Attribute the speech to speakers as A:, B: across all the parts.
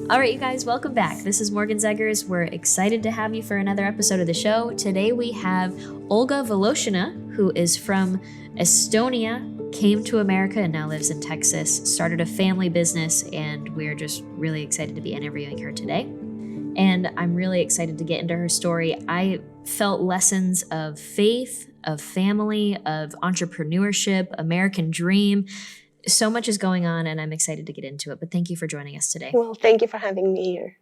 A: All right, you guys, welcome back. This is Morgan Zeggers. We're excited to have you for another episode of the show. Today we have Olga Voloshina, who is from Estonia, came to America and now lives in Texas, started a family business, and we're just really excited to be interviewing her today. And I'm really excited to get into her story. I felt lessons of faith, of family, of entrepreneurship, American dream. So much is going on, and I'm excited to get into it. But thank you for joining us today.
B: Well, thank you for having me here.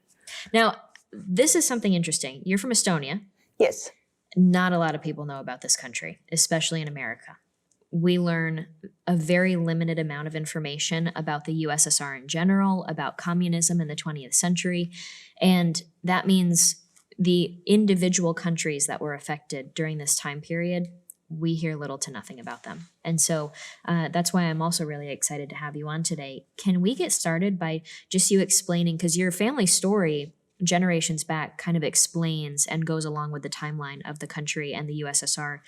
A: Now, this is something interesting. You're from Estonia.
B: Yes.
A: Not a lot of people know about this country, especially in America. We learn a very limited amount of information about the USSR in general, about communism in the 20th century. And that means the individual countries that were affected during this time period, we hear little to nothing about them. And so that's why I'm also really excited to have you on today. Can we get started by just you explaining, because your family story generations back kind of explains and goes along with the timeline of the country and the USSR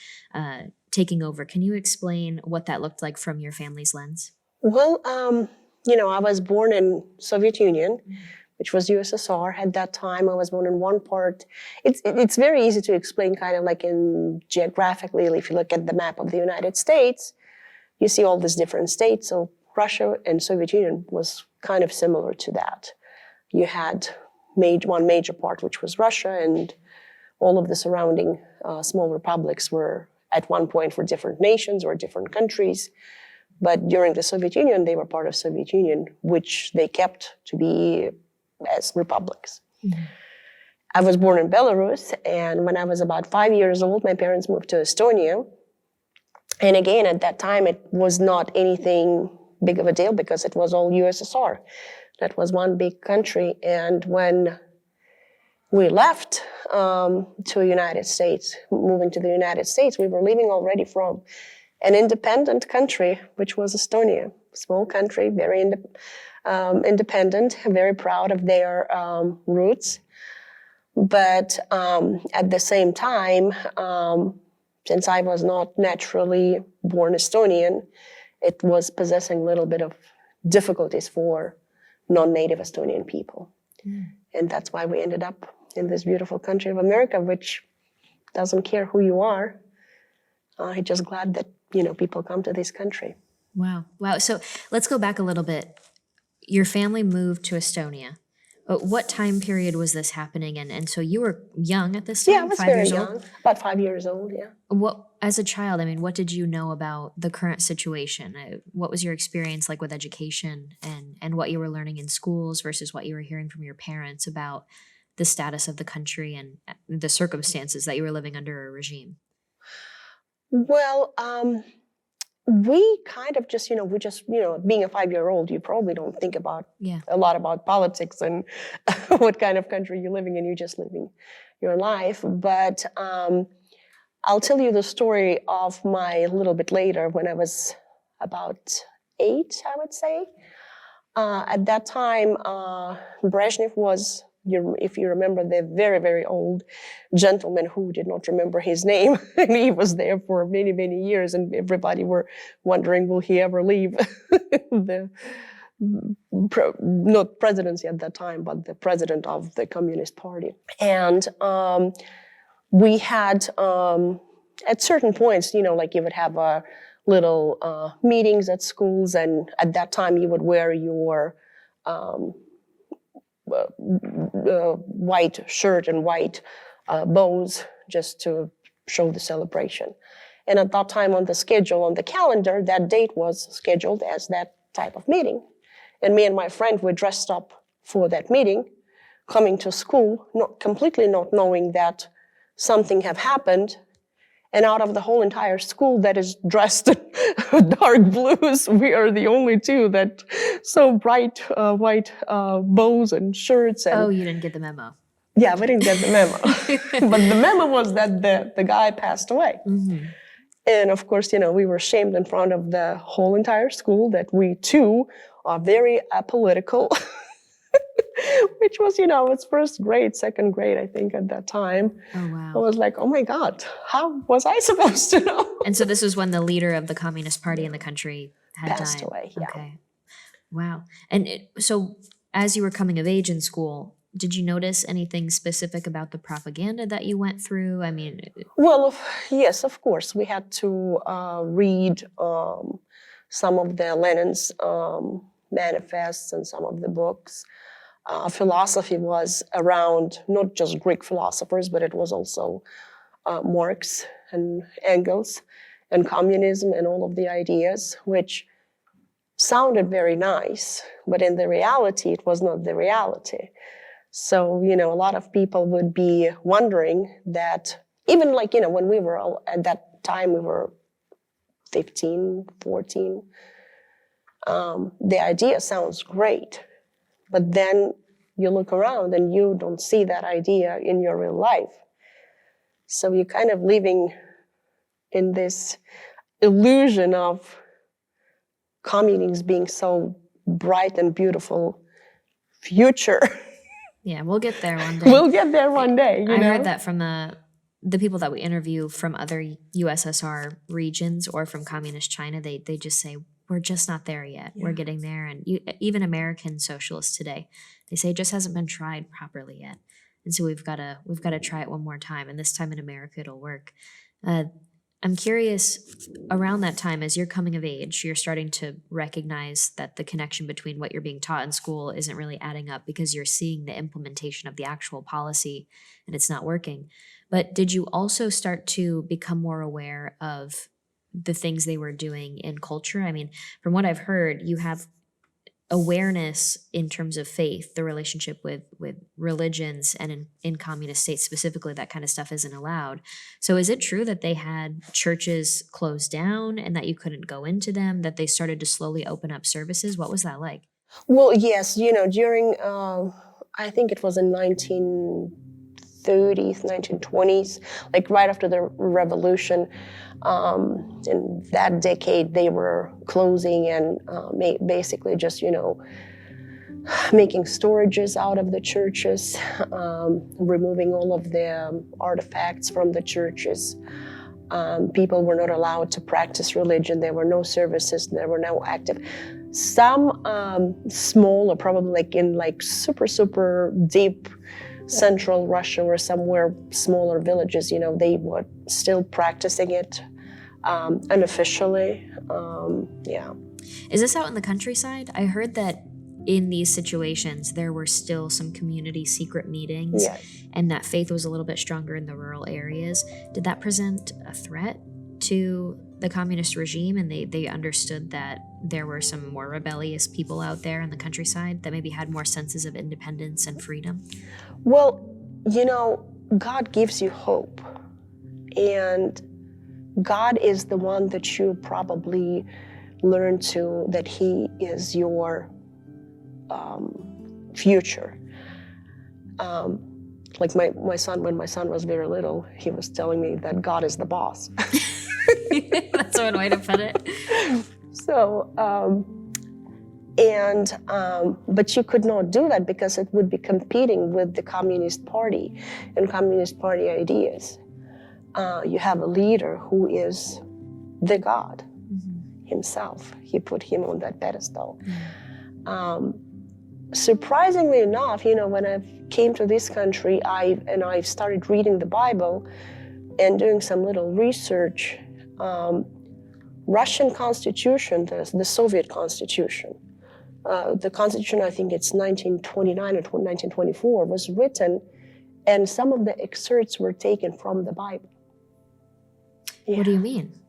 A: taking over. Can you explain what that looked like from your family's lens?
B: Well, I was born in Soviet Union, which was USSR. At that time, I was born in one part. It's very easy to explain, kind of like in geographically. If you look at the map of the United States, you see all these different states. So Russia and Soviet Union was kind of similar to that. You had one major part, which was Russia, and all of the surrounding small republics were at one point for different nations or different countries. But during the Soviet Union, they were part of Soviet Union, which they kept to be as republics. Mm-hmm. I was born in Belarus, and when I was about 5 years old, my parents moved to Estonia. And again, at that time, it was not anything big of a deal because it was all USSR. That was one big country. And when we left to the United States, moving to the United States, we were leaving already from an independent country, which was Estonia. Small country, very independent, very proud of their roots. But at the same time, since I was not naturally born Estonian, it was possessing a little bit of difficulties for non-native Estonian people. Mm. And that's why we ended up in this beautiful country of America, which doesn't care who you are. I'm just glad that, people come to this country.
A: Wow. So let's go back a little bit. Your family moved to Estonia. What time period was this happening? And so you were young at this time?
B: Yeah, I was very young, about 5 years old, yeah.
A: As a child, what did you know about the current situation? What was your experience like with education and what you were learning in schools versus what you were hearing from your parents about the status of the country and the circumstances that you were living under a regime?
B: Well, we kind of just, being a 5-year-old, you probably don't think about a lot about politics and what kind of country you're living in. You're just living your life. But I'll tell you the story of a little bit later when I was about 8, I would say. At that time, Brezhnev was, if you remember, the very, very old gentleman who did not remember his name. And he was there for many, many years, and everybody were wondering, will he ever leave not presidency at that time, but the president of the Communist Party. And we had, at certain points, like you would have little meetings at schools, and at that time you would wear your white shirt and white bows just to show the celebration. And at that time on the schedule, on the calendar, that date was scheduled as that type of meeting. And me and my friend were dressed up for that meeting, coming to school, completely not knowing that something had happened. And out of the whole entire school that is dressed in dark blues, we are the only two that so bright white bows and shirts. And,
A: you didn't get the memo.
B: Yeah, we didn't get the memo. But the memo was that the guy passed away. Mm-hmm. And of course, we were shamed in front of the whole entire school that we too are very apolitical. Which was, it's first grade, second grade, I think, at that time.
A: Oh, wow.
B: I was like, oh, my God, how was I supposed to know?
A: And so this was when the leader of the Communist Party in the country had
B: passed
A: died.
B: Away, yeah.
A: Okay. Wow. And so as you were coming of age in school, did you notice anything specific about the propaganda that you went through? I mean,
B: Well, yes, of course. We had to read some of the Lenin's manifests and some of the books. Philosophy was around not just Greek philosophers, but it was also Marx and Engels and communism and all of the ideas, which sounded very nice, but in the reality, it was not the reality. So, a lot of people would be wondering that, even like, when we were all, at that time, we were 15, 14, the idea sounds great, but then you look around and you don't see that idea in your real life. So you're kind of living in this illusion of communism being so bright and beautiful future.
A: yeah, we'll get there one day.
B: We'll get there one day,
A: I heard that from the people that we interview from other USSR regions or from communist China. They just say, we're just not there yet. Yeah. We're getting there. And even American socialists today, they say it just hasn't been tried properly yet. And so we've got to try it one more time. And this time in America, it'll work. I'm curious, around that time, as you're coming of age, you're starting to recognize that the connection between what you're being taught in school isn't really adding up because you're seeing the implementation of the actual policy and it's not working. But did you also start to become more aware of the things they were doing in culture? I mean, from what I've heard, you have awareness in terms of faith, the relationship with religions, and in communist states specifically, that kind of stuff isn't allowed. So is it true that they had churches closed down and that you couldn't go into them, that they started to slowly open up services? What was that like?
B: Well, yes, during, I think it was in 1930s, 1920s, like right after the revolution, in that decade, they were closing and basically just, making storages out of the churches, removing all of the artifacts from the churches. People were not allowed to practice religion. There were no services. There were no active. Some small, or probably like in super, super deep central Russia or somewhere smaller villages, they were still practicing it unofficially. Yeah.
A: Is this out in the countryside? I heard that in these situations, there were still some community secret meetings,
B: Yes.
A: and that faith was a little bit stronger in the rural areas. Did that present a threat to the communist regime, and they understood that there were some more rebellious people out there in the countryside that maybe had more senses of independence and freedom?
B: Well, God gives you hope, and God is the one that you probably learn that He is your future. Like my son, when my son was very little, he was telling me that God is the boss.
A: That's one way to put it.
B: So, but you could not do that because it would be competing with the Communist Party and Communist Party ideas. You have a leader who is the God himself. He put him on that pedestal. Surprisingly enough, when I came to this country, I started reading the Bible and doing some little research. Russian Constitution, the Soviet Constitution, the Constitution, I think it's 1929 or 1924, was written, and some of the excerpts were taken from the Bible. Yeah.
A: What do you mean?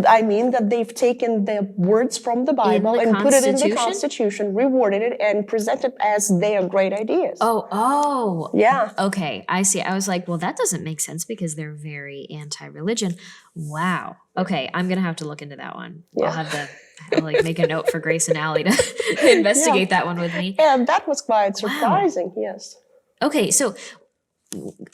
B: I mean that they've taken the words from the Bible and put it in the Constitution, reworded it, and presented as their great ideas.
A: Oh.
B: Yeah.
A: Okay, I see. I was like, well, that doesn't make sense because they're very anti-religion. Wow. Okay, I'm going to have to look into that one.
B: Yeah.
A: I'll make a note for Grace and Allie to investigate that one with me.
B: And that was quite surprising, yes.
A: Okay, so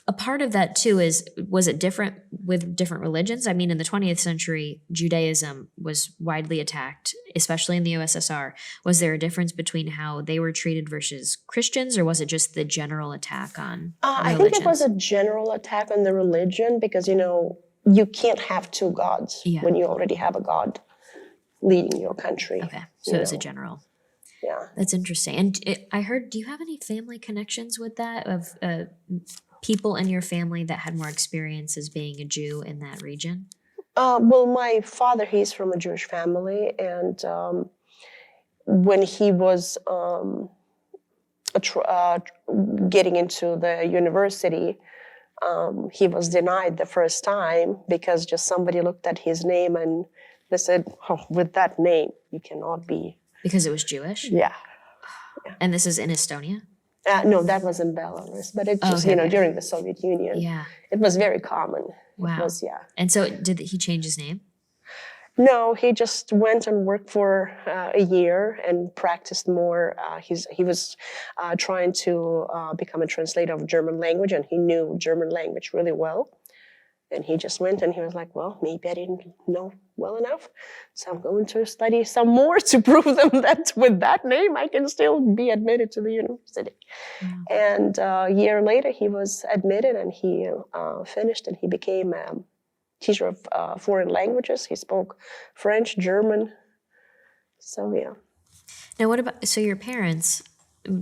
A: a part of that too was it different with different religions? I mean, in the 20th century, Judaism was widely attacked, especially in the USSR. Was there a difference between how they were treated versus Christians, or was it just the general attack on
B: I think it was a general attack on the religion because, you can't have two gods when you already have a God leading your country.
A: Okay, so it was a general.
B: Yeah.
A: That's interesting. And I heard, do you have any family connections with that of people in your family that had more experience as being a Jew in that region?
B: Well, my father, he's from a Jewish family, and when he was getting into the university, he was denied the first time because just somebody looked at his name and they said, "Oh, with that name, you cannot be."
A: Because it was Jewish?
B: Yeah.
A: And this is in Estonia?
B: No, that was in Belarus, but it's
A: Oh,
B: just,
A: okay, okay.
B: during the Soviet Union,
A: Yeah.
B: it was very common.
A: Wow.
B: It was, yeah.
A: And so did he change his name?
B: No, he just went and worked for a year and practiced more. He was trying to become a translator of German language, and he knew German language really well. And he just went and he was like, well, maybe I didn't know well enough, so I'm going to study some more to prove them that with that name I can still be admitted to the university.
A: Wow.
B: And a year later he was admitted and he finished and he became a teacher of foreign languages. He spoke French, German. So yeah.
A: Now, what about, so your parents,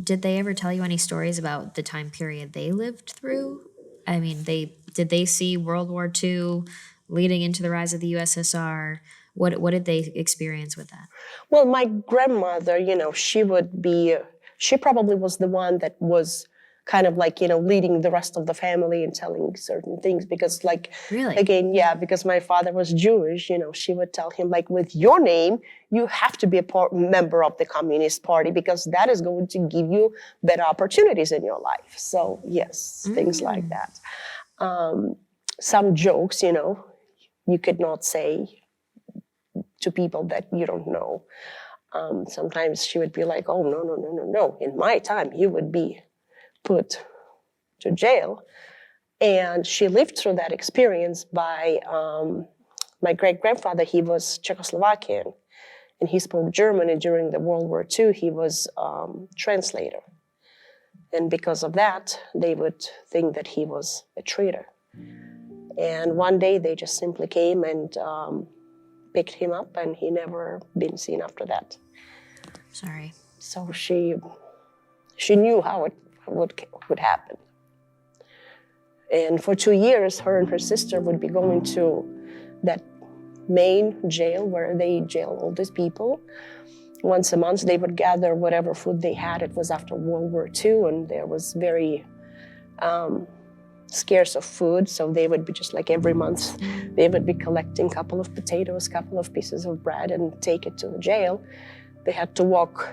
A: did they ever tell you any stories about the time period they lived through? I mean, did they see World War II leading into the rise of the USSR? What did they experience with that?
B: Well, my grandmother, she probably was the one that was kind of like, leading the rest of the family and telling certain things because
A: Really?
B: again, yeah, because my father was Jewish, she would tell him like, with your name, you have to be a member of the Communist Party because that is going to give you better opportunities in your life. So yes, things like that. Some jokes, you could not say to people that you don't know. Sometimes she would be like, oh, no. In my time, you would be put to jail. And she lived through that experience by my great-grandfather. He was Czechoslovakian, and he spoke German, and during the World War II, he was translator. And because of that, they would think that he was a traitor. And one day, they just simply came and picked him up, and he never been seen after that.
A: Sorry.
B: So she knew how it would happen. And for 2 years, her and her sister would be going to that main jail where they jail all these people. Once a month, they would gather whatever food they had. It was after World War II, and there was very scarce of food. So they would be just like every month, they would be collecting a couple of potatoes, a couple of pieces of bread, and take it to the jail. They had to walk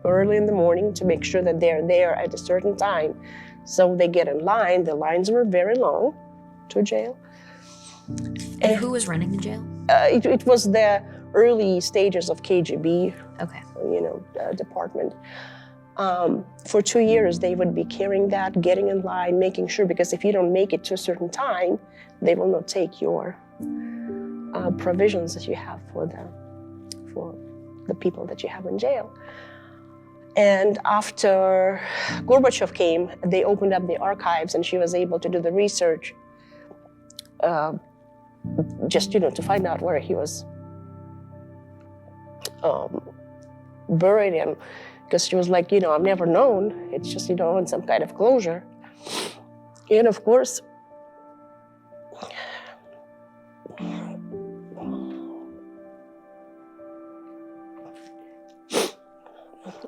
B: early in the morning to make sure that they're there at a certain time. So they get in line. The lines were very long to jail.
A: And who was running the jail?
B: It was the early stages of KGB,
A: Okay.
B: department. For 2 years, they would be carrying that, getting in line, making sure, because if you don't make it to a certain time, they will not take your provisions that you have for the people that you have in jail. And after Gorbachev came, they opened up the archives, and she was able to do the research, just to find out where he was buried in, because she was like, I've never known. It's just, in some kind of closure. And of course,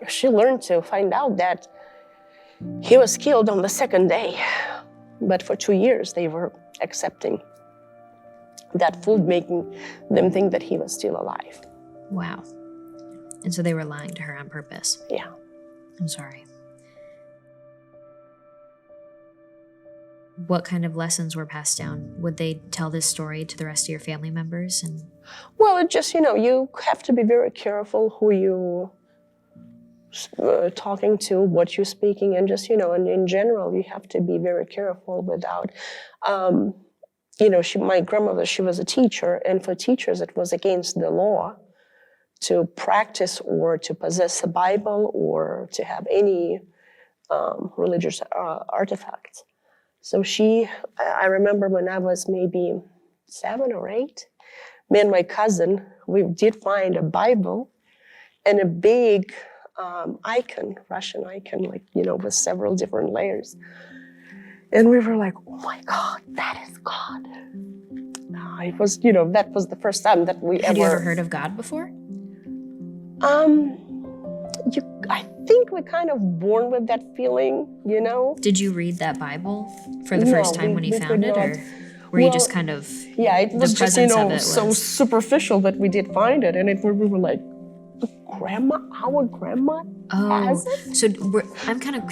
B: she learned to find out that he was killed on the second day. But for 2 years, they were accepting that food, making them think that he was still alive.
A: Wow. And so they were lying to her on purpose.
B: Yeah.
A: I'm sorry. What kind of lessons were passed down? Would they tell this story to the rest of your family members?
B: Well, it just, you have to be very careful who you talking to, what you're speaking, and just, and in general, you have to be very careful without, my grandmother, she was a teacher, and for teachers, it was against the law to practice or to possess a Bible or to have any religious artifacts. So I remember when I was maybe 7 or 8, me and my cousin, we did find a Bible and a big icon, Russian icon, like, with several different layers. And we were like, oh my God, that is God. It was, that was the first time that we
A: Had you ever heard of God before?
B: I think we're kind of born with that feeling,
A: Did you read that Bible for the
B: No,
A: first time when you
B: we
A: found
B: could
A: it,
B: not.
A: or were you just kind of?
B: Yeah, it was
A: the
B: just,
A: presence of it
B: so
A: was-
B: superficial that we did find it. And we were like, our grandma has it?
A: So I'm kind of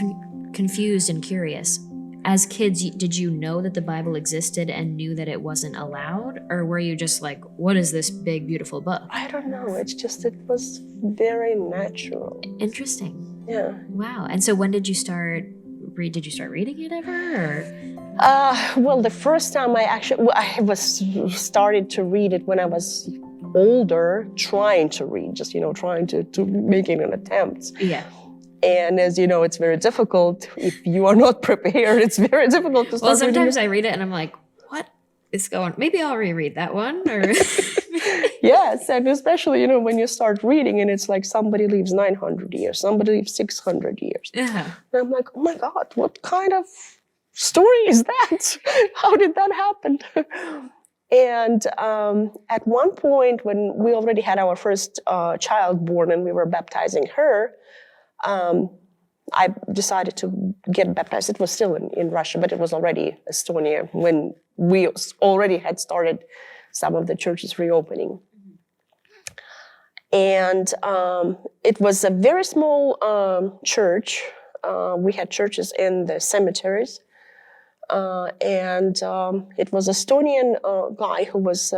A: confused and curious. As kids, did you know that the Bible existed and knew that it wasn't allowed? Or were you just like, what is this big, beautiful book?
B: I don't know. It's just, it was very natural.
A: Interesting.
B: Yeah.
A: Wow. And so when did you start did you start reading it ever? Or?
B: Well, the first time I was started to read it when I was older, trying to read, just, trying to making an attempt.
A: Yeah.
B: And as you know, it's very difficult if you are not prepared. It's very difficult to start
A: Well, sometimes
B: reading.
A: I read it and I'm like, what is going on? Maybe I'll reread that one. Or
B: Yes, and especially, when you start reading and it's like somebody lives 900 years, somebody lives 600 years.
A: Yeah.
B: And I'm like, oh my God, what kind of story is that? How did that happen? And at one point when we already had our first child born and we were baptizing her, I decided to get baptized. It was still in Russia, but it was already Estonia when we already had started some of the churches reopening. And it was a very small church. We had churches in the cemeteries. And it was Estonian guy who was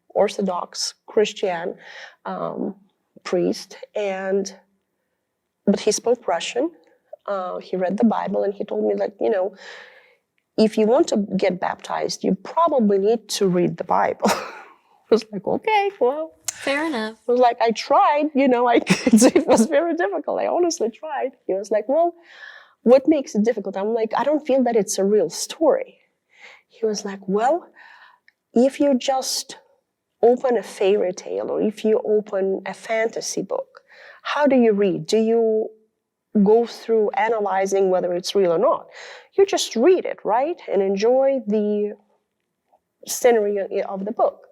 B: Orthodox Christian priest, but he spoke Russian. He read the Bible, and he told me that, if you want to get baptized, you probably need to read the Bible. I was like, okay, well.
A: Fair enough.
B: I was like, I tried, it was very difficult. I honestly tried. He was like, well, what makes it difficult? I'm like, I don't feel that it's a real story. He was like, well, if you just open a fairy tale or if you open a fantasy book, how do you read? Do you go through analyzing whether it's real or not? You just read it, right? And enjoy the scenery of the book.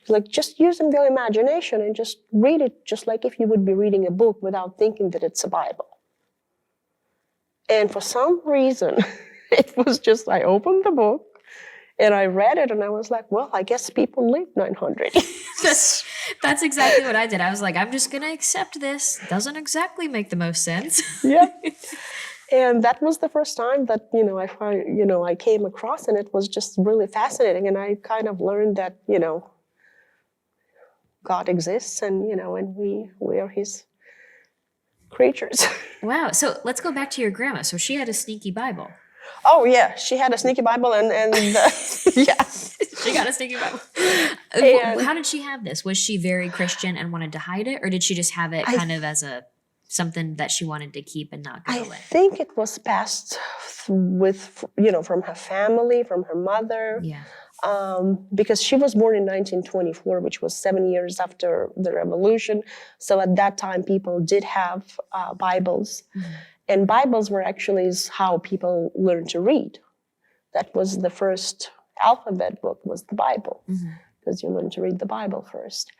B: Like just using your imagination and just read it just like if you would be reading a book without thinking that it's a Bible. And for some reason, it was just, I opened the book and I read it and I was like, well, I guess people live 900 years.
A: That's exactly what I did. I was like, I'm just going to accept this. Doesn't exactly make the most sense.
B: Yeah. And that was the first time that, I came across, and it was just really fascinating. And I kind of learned that, God exists and, and we are his creatures.
A: Wow. So let's go back to your grandma. So she had a sneaky Bible.
B: Oh, yeah. She had a sneaky Bible and yeah.
A: She got a sneaky Bible.
B: And
A: how did she have this? Was she very Christian and wanted to hide it? Or did she just have it kind of as something that she wanted to keep and not give away?
B: I think it was passed from her family, from her mother.
A: Yeah.
B: Because she was born in 1924, which was 7 years after the revolution. So at that time, people did have Bibles. Mm-hmm. And Bibles were actually how people learned to read. That was the first alphabet book, was the Bible, because you learned to read the Bible first.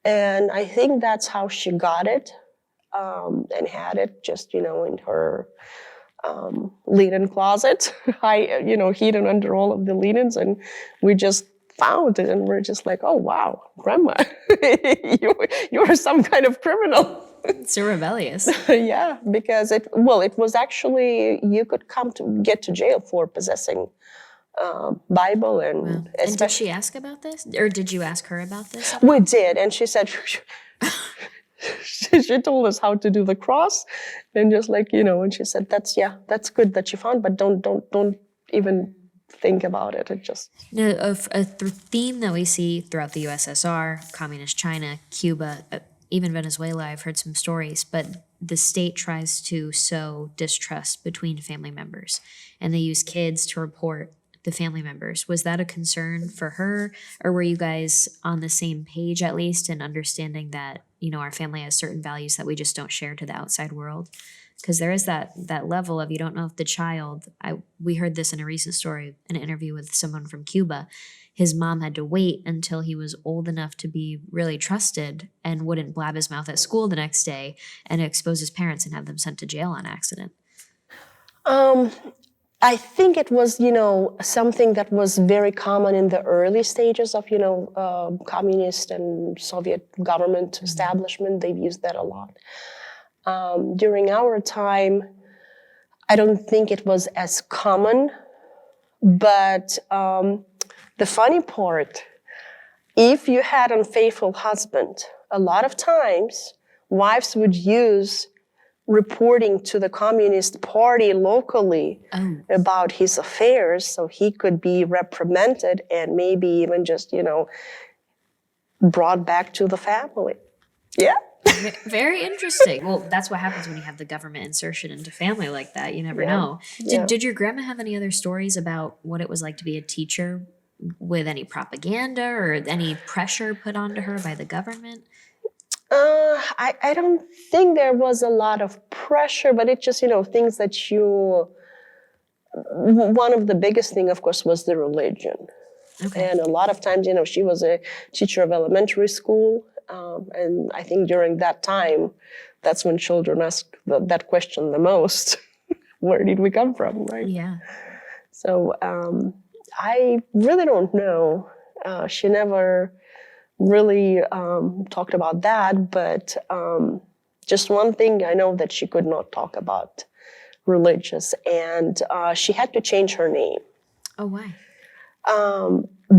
B: And I think that's how she got it and had it just, in her linen closet, hidden under all of the linens, and we just found it, and we're just like, oh wow, Grandma, you're some kind of criminal.
A: So rebellious.
B: Yeah, because it was actually, you could get to jail for possessing Bible, and
A: wow. And did she ask about this, or did you ask her about this?
B: We did, and she said. She told us how to do the cross, and just like, and she said, that's good that you found, but don't even think about it. It just...
A: Now, a theme that we see throughout the USSR, communist China, Cuba, even Venezuela, I've heard some stories, but the state tries to sow distrust between family members, and they use kids to report the family members. Was that a concern for her, or were you guys on the same page at least in understanding that our family has certain values that we just don't share to the outside world. Because there is that level of, you don't know if the child, we heard this in a recent story, an interview with someone from Cuba. His mom had to wait until he was old enough to be really trusted and wouldn't blab his mouth at school the next day and expose his parents and have them sent to jail on accident.
B: I think it was, something that was very common in the early stages of, communist and Soviet government establishment. They've used that a lot. During our time, I don't think it was as common, but the funny part, if you had an unfaithful husband, a lot of times wives would use reporting to the Communist Party locally about his affairs so he could be reprimanded and maybe even just, brought back to the family. Yeah.
A: Very interesting. Well, that's what happens when you have the government insertion into family like that. You never know. Did your grandma have any other stories about what it was like to be a teacher with any propaganda or any pressure put onto her by the government?
B: I don't think there was a lot of pressure, but it's just, things that one of the biggest thing, of course, was the religion. Okay. And a lot of times, she was a teacher of elementary school. And I think during that time, that's when children ask that question the most. Where did we come from, right?
A: Yeah.
B: So I really don't know. She never really talked about that, but just one thing I know, that she could not talk about religious, and she had to change her name.
A: Oh, why?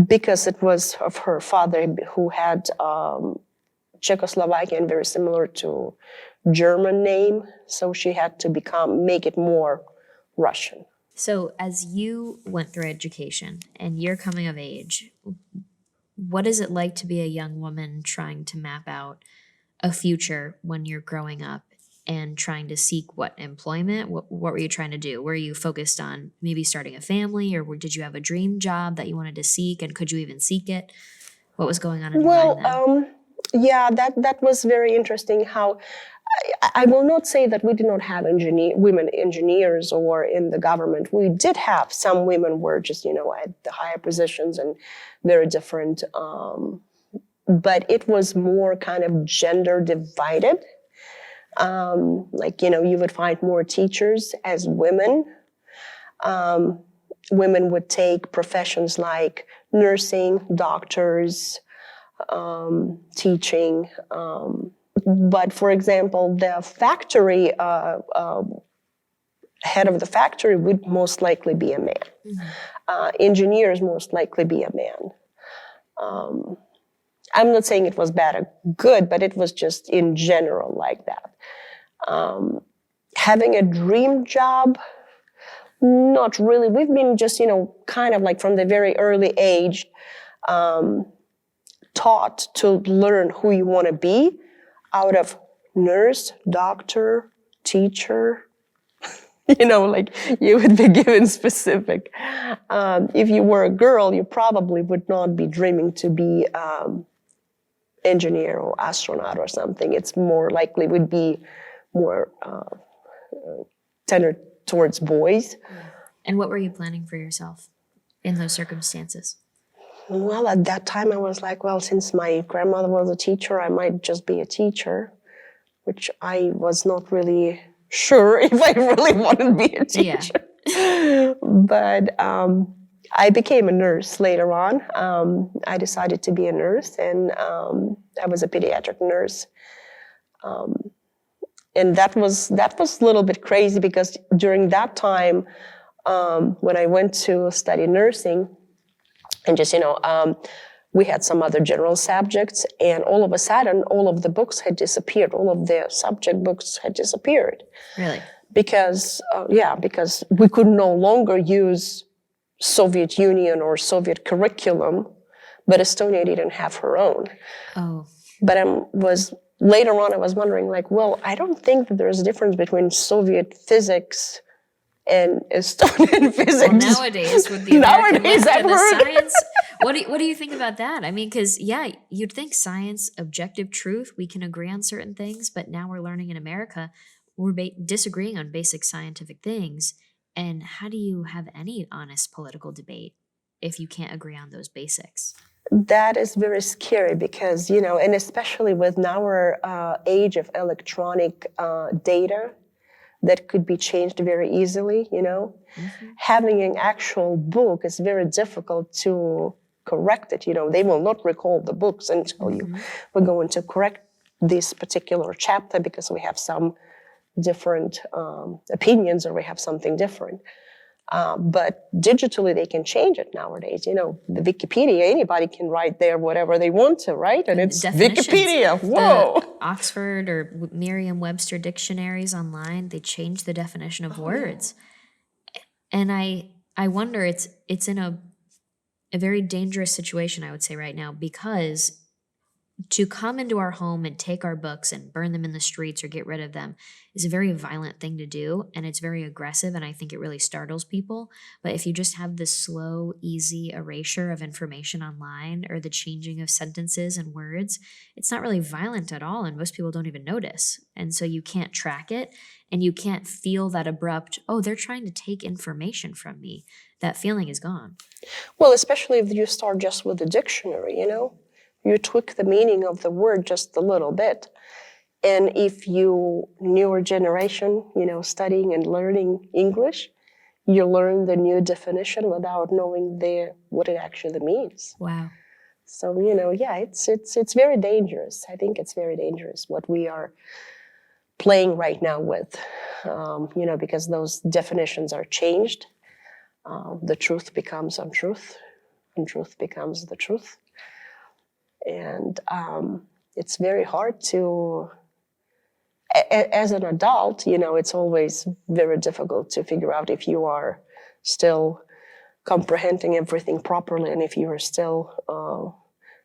B: Because it was of her father, who had Czechoslovakian, very similar to German name, so she had to make it more Russian.
A: So as you went through education and you're coming of age, what is it like to be a young woman trying to map out a future when you're growing up and trying to seek what employment? What were you trying to do? Were you focused on maybe starting a family, or did you have a dream job that you wanted to seek, and could you even seek it? What was going on in your mind then?
B: Yeah, that was very interesting. How I will not say that we did not have women engineers or in the government. We did have some women were just, at the higher positions and very different. But it was more kind of gender divided. You would find more teachers as women. Women would take professions like nursing, doctors, teaching. But for example, the factory head of the factory would most likely be a man. Mm-hmm. Engineers most likely be a man. I'm not saying it was bad or good, but it was just in general like that. Having a dream job, not really. We've been just, kind of like from the very early age, taught to learn who you want to be out of nurse, doctor, teacher. You would be given specific. If you were a girl, you probably would not be dreaming to be engineer or astronaut or something. It's more likely would be more tender towards boys.
A: And what were you planning for yourself in those circumstances?
B: Well, at that time I was like, well, since my grandmother was a teacher, I might just be a teacher, which I was not really sure if I really wanted to be a teacher. Yeah. But I became a nurse later on. I decided to be a nurse, and I was a pediatric nurse. And that was a little bit crazy, because during that time, when I went to study nursing, and just, we had some other general subjects, and all of a sudden, all of the books had disappeared. All of the subject books had disappeared.
A: Really?
B: Because we could no longer use Soviet Union or Soviet curriculum, but Estonia didn't have her own. Oh. But later on, I was wondering, I don't think that there's a difference between Soviet physics and Estonian physics.
A: Well, nowadays, with the American left and the science, What do you think about that? I mean, because yeah, you'd think science, objective truth, we can agree on certain things, but now we're learning in America, we're disagreeing on basic scientific things. And how do you have any honest political debate if you can't agree on those basics?
B: That is very scary because, and especially with our age of electronic data that could be changed very easily, having an actual book is very difficult to correct it. They will not recall the books and tell you, we're going to correct this particular chapter because we have some different opinions or we have something different. But digitally, they can change it nowadays. The Wikipedia, anybody can write there whatever they want to, right? And it's Wikipedia. Whoa!
A: The Oxford or Merriam-Webster dictionaries online, they change the definition of words. And I wonder, it's in a very dangerous situation, I would say, right now, because to come into our home and take our books and burn them in the streets or get rid of them is a very violent thing to do, and it's very aggressive, and I think it really startles people. But if you just have this slow, easy erasure of information online or the changing of sentences and words, it's not really violent at all, and most people don't even notice. And so you can't track it, and you can't feel that abrupt, oh, they're trying to take information from me. That feeling is gone.
B: Well, especially if you start just with the dictionary, You tweak the meaning of the word just a little bit. And if you, newer generation, studying and learning English, you learn the new definition without knowing what it actually means.
A: Wow.
B: So, yeah, it's very dangerous. I think it's very dangerous what we are playing right now with, because those definitions are changed. The truth becomes untruth, and truth becomes the truth. And it's very hard to, as an adult, it's always very difficult to figure out if you are still comprehending everything properly and if you are still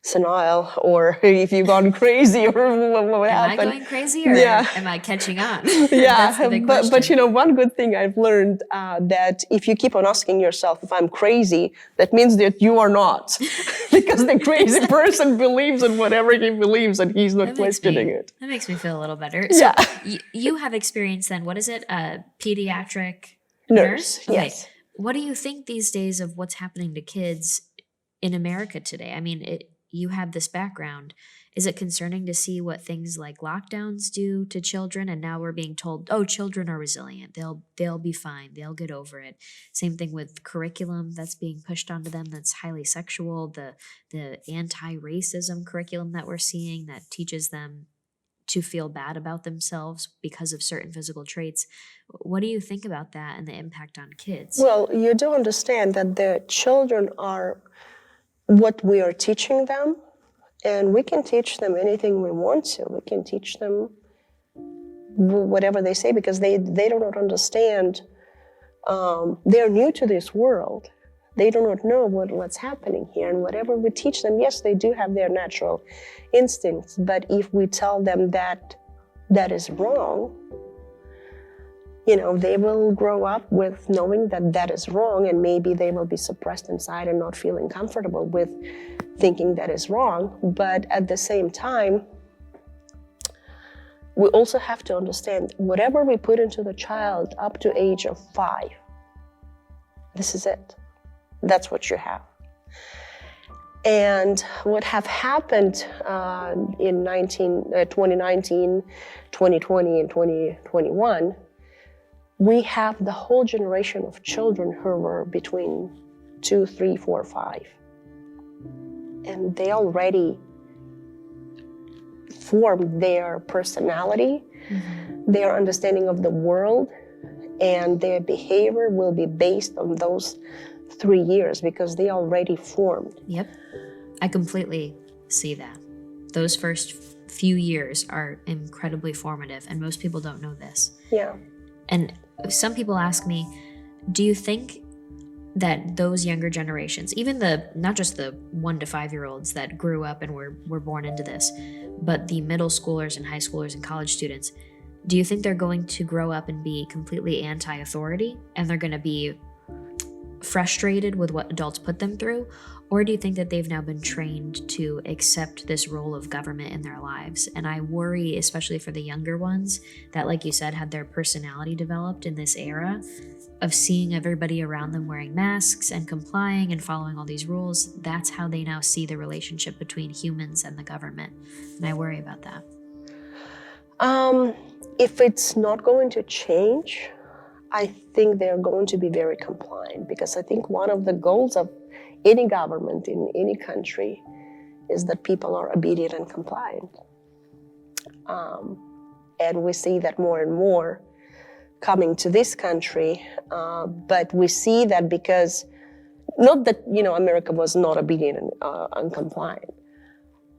B: senile or if you've gone crazy or what happened.
A: Am I going crazy or am I catching on?
B: Yeah,
A: That's the big question.
B: but one good thing I've learned that if you keep on asking yourself if I'm crazy, that means that you are not, because the crazy person believes in whatever he believes and he's not questioning it.
A: That makes me feel a little better. So you have experience then. What is it? A pediatric nurse? Okay.
B: Yes.
A: What do you think these days of what's happening to kids in America today? I mean, you have this background. Is it concerning to see what things like lockdowns do to children? And now we're being told, oh, children are resilient. They'll be fine. They'll get over it. Same thing with curriculum that's being pushed onto them that's highly sexual. The anti-racism curriculum that we're seeing that teaches them to feel bad about themselves because of certain physical traits. What do you think about that and the impact on kids?
B: Well, you do understand that the children are what we are teaching them, and we can teach them anything we want to. We can teach them whatever they say because they do not understand. They're new to this world. They do not know what's happening here, and whatever we teach them, yes, they do have their natural instincts, but if we tell them that is wrong, they will grow up with knowing that is wrong, and maybe they will be suppressed inside and not feeling comfortable with thinking that is wrong. But at the same time, we also have to understand whatever we put into the child up to age of 5, this is it. That's what you have. And what have happened in 2019, 2020, and 2021, we have the whole generation of children who were between 2, 3, 4, 5. And they already formed their personality, their understanding of the world, and their behavior will be based on those 3 years because they already formed.
A: Yep. I completely see that. Those first few years are incredibly formative, and most people don't know this.
B: Yeah.
A: And some people ask me, do you think that those younger generations, even not just the 1 to 5 year olds that grew up and were born into this, but the middle schoolers and high schoolers and college students, do you think they're going to grow up and be completely anti-authority and they're going to be frustrated with what adults put them through? Or do you think that they've now been trained to accept this role of government in their lives? And I worry, especially for the younger ones, that, like you said, had their personality developed in this era of seeing everybody around them wearing masks and complying and following all these rules. That's how they now see the relationship between humans and the government. And I worry about that.
B: If it's not going to change, I think they're going to be very compliant, because I think one of the goals of any government in any country is that people are obedient and compliant. And we see that more and more coming to this country, but we see that because, not that, America was not obedient and compliant.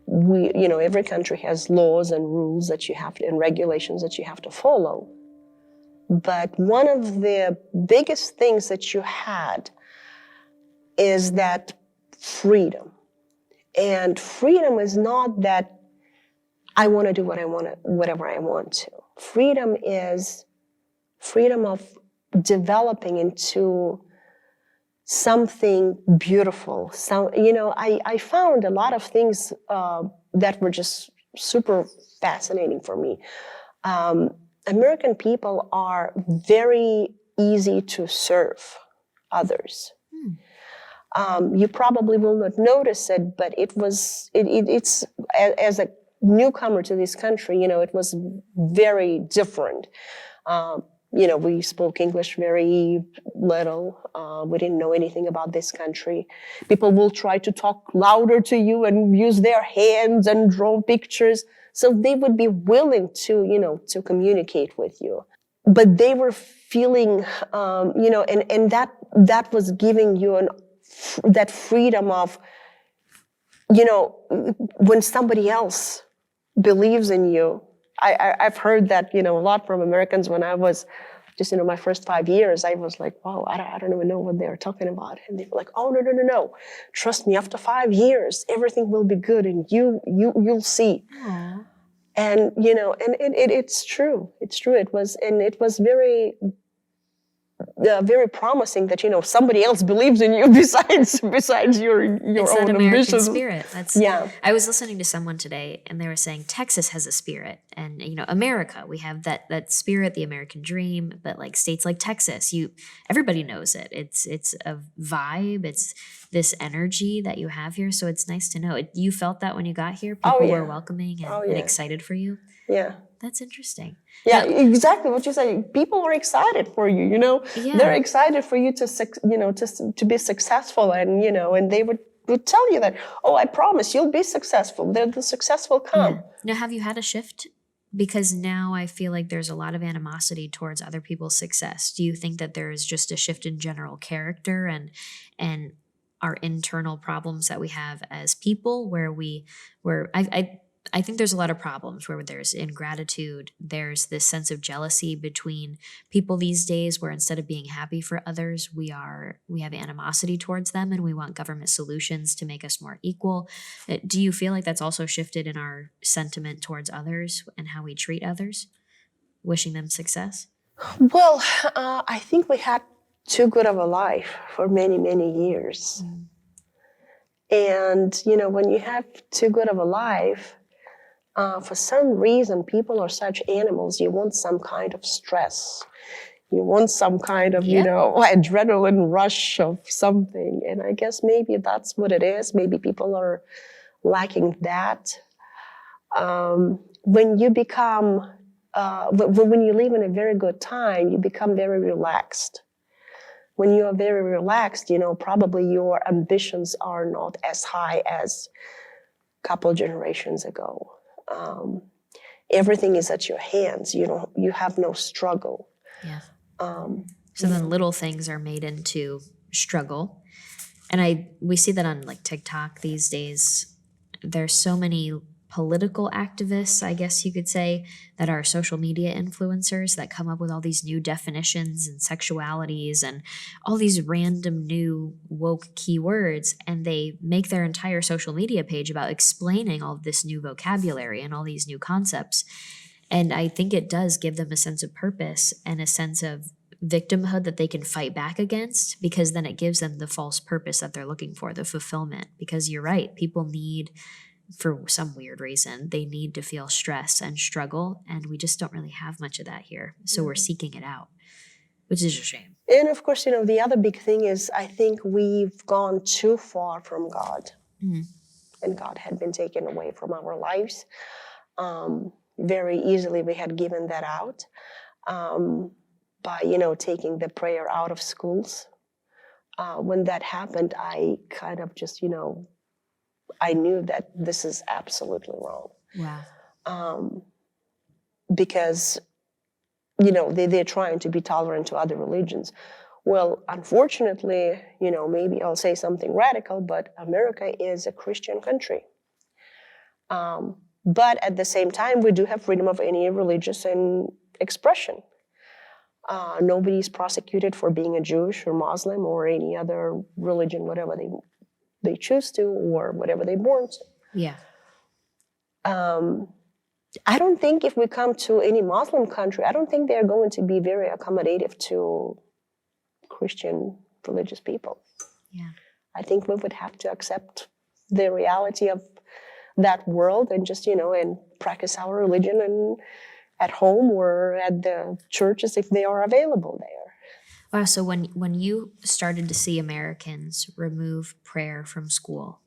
B: Every country has laws and rules that you have to, and regulations that you have to follow. But one of the biggest things that you had is that freedom. And freedom is not that I want to do whatever I want to. Freedom is freedom of developing into something beautiful. I found a lot of things that were just super fascinating for me. American people are very easy to serve others. You probably will not notice it, but it's as a newcomer to this country, it was very different. We spoke English very little. We didn't know anything about this country. People will try to talk louder to you and use their hands and draw pictures. So they would be willing to communicate with you. But they were feeling, and that was giving you that freedom of, when somebody else believes in you. I've heard that, a lot from Americans. When I was just, my first 5 years, I was like, wow, I don't even know what they're talking about. And they were like, oh, no. Trust me, after 5 years, everything will be good and you'll see.
A: Aww.
B: And, it's true. It's true. It was very, very promising that, somebody else believes in you besides your
A: it's
B: own
A: that American
B: ambitions.
A: spirit.
B: Yeah.
A: I was listening to someone today, and they were saying Texas has a spirit, and America, we have that spirit, the American dream. But like states like Texas, everybody knows it. It's a vibe. It's this energy that you have here. So it's nice to know. You felt that when you got here, people were welcoming and excited for you.
B: Yeah.
A: That's interesting.
B: Yeah, exactly what you say. People are excited for you,
A: Yeah.
B: They're excited for you to be successful, and they would tell you that, oh, I promise you'll be successful. The success will come.
A: Yeah. Now, have you had a shift? Because now I feel like there's a lot of animosity towards other people's success. Do you think that there is just a shift in general character and our internal problems that we have as people, where I think there's a lot of problems where there's ingratitude. There's this sense of jealousy between people these days, where instead of being happy for others, we have animosity towards them, and we want government solutions to make us more equal. Do you feel like that's also shifted in our sentiment towards others and how we treat others, wishing them success?
B: Well, I think we had too good of a life for many, many years. And, when you have too good of a life, for some reason, people are such animals. You want some kind of stress. You want some kind of, adrenaline rush of something. And I guess maybe that's what it is. Maybe people are lacking that. When you become, when you live in a very good time, you become very relaxed. When you are very relaxed, probably your ambitions are not as high as a couple generations ago. Everything is at your hands. You have no struggle.
A: Yeah. So then little things are made into struggle. And we see that on like TikTok these days. There's so many political activists, I guess you could say, that are social media influencers that come up with all these new definitions and sexualities and all these random new woke keywords, and they make their entire social media page about explaining all of this new vocabulary and all these new concepts. And I think it does give them a sense of purpose and a sense of victimhood that they can fight back against, because then it gives them the false purpose that they're looking for, the fulfillment. Because you're right, people need, for some weird reason, they need to feel stress and struggle, and we just don't really have much of that here. So we're seeking it out, which is a shame.
B: And of course, the other big thing is I think we've gone too far from God.
A: Mhm.
B: And God had been taken away from our lives. Very easily we had given that out by, taking the prayer out of schools. When that happened, I kind of just, I knew that this is absolutely wrong.
A: Wow.
B: Because, they're trying to be tolerant to other religions. Well, unfortunately, maybe I'll say something radical, but America is a Christian country. But at the same time, we do have freedom of any religious and expression. Nobody's prosecuted for being a Jewish or Muslim or any other religion, whatever they choose to or whatever they're born to.
A: Yeah.
B: I don't think if we come to any Muslim country, I don't think they're going to be very accommodative to Christian religious people.
A: Yeah.
B: I think we would have to accept the reality of that world and just, and practice our religion and at home or at the churches if they are available there.
A: Wow. So when you started to see Americans remove prayer from school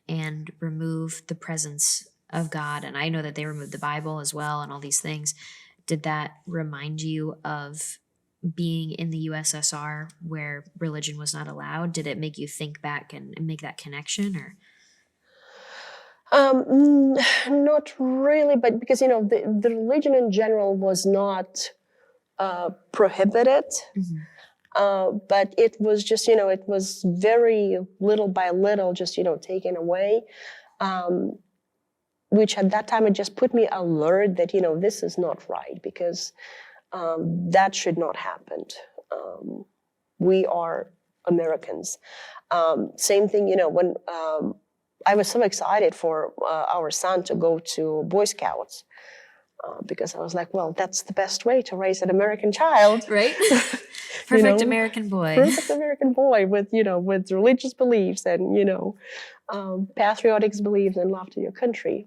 A: and remove the presence of God, and I know that they removed the Bible as well and all these things, did that remind you of being in the USSR where religion was not allowed? Did it make you think back and make that connection, or?
B: Not really, but because, the religion in general was not prohibited, but it was just, it was very little by little just, taken away, which at that time it just put me alert that, this is not right, because that should not happen. We are Americans. Same thing, when I was so excited for our son to go to Boy Scouts because I was like, well, that's the best way to raise an American child.
A: Right? Perfect American boy.
B: Perfect American boy with, with religious beliefs and, patriotic beliefs and love to your country.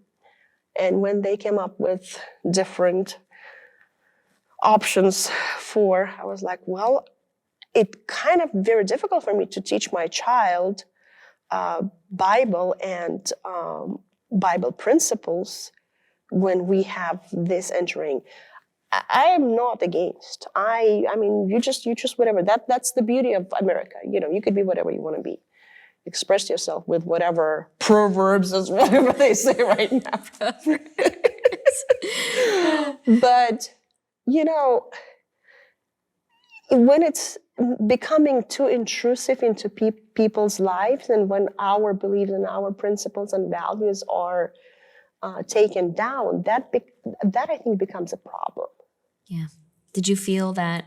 B: And when they came up with different options I was like, well, it's kind of very difficult for me to teach my child Bible and Bible principles when we have this entering. I am not against. I mean, you just whatever. That's the beauty of America. You could be whatever you want to be. Express yourself with whatever proverbs is whatever they say right now. But when it's becoming too intrusive into people's lives, and when our beliefs and our principles and values are taken down, that I think becomes a problem.
A: Yeah. Did you feel that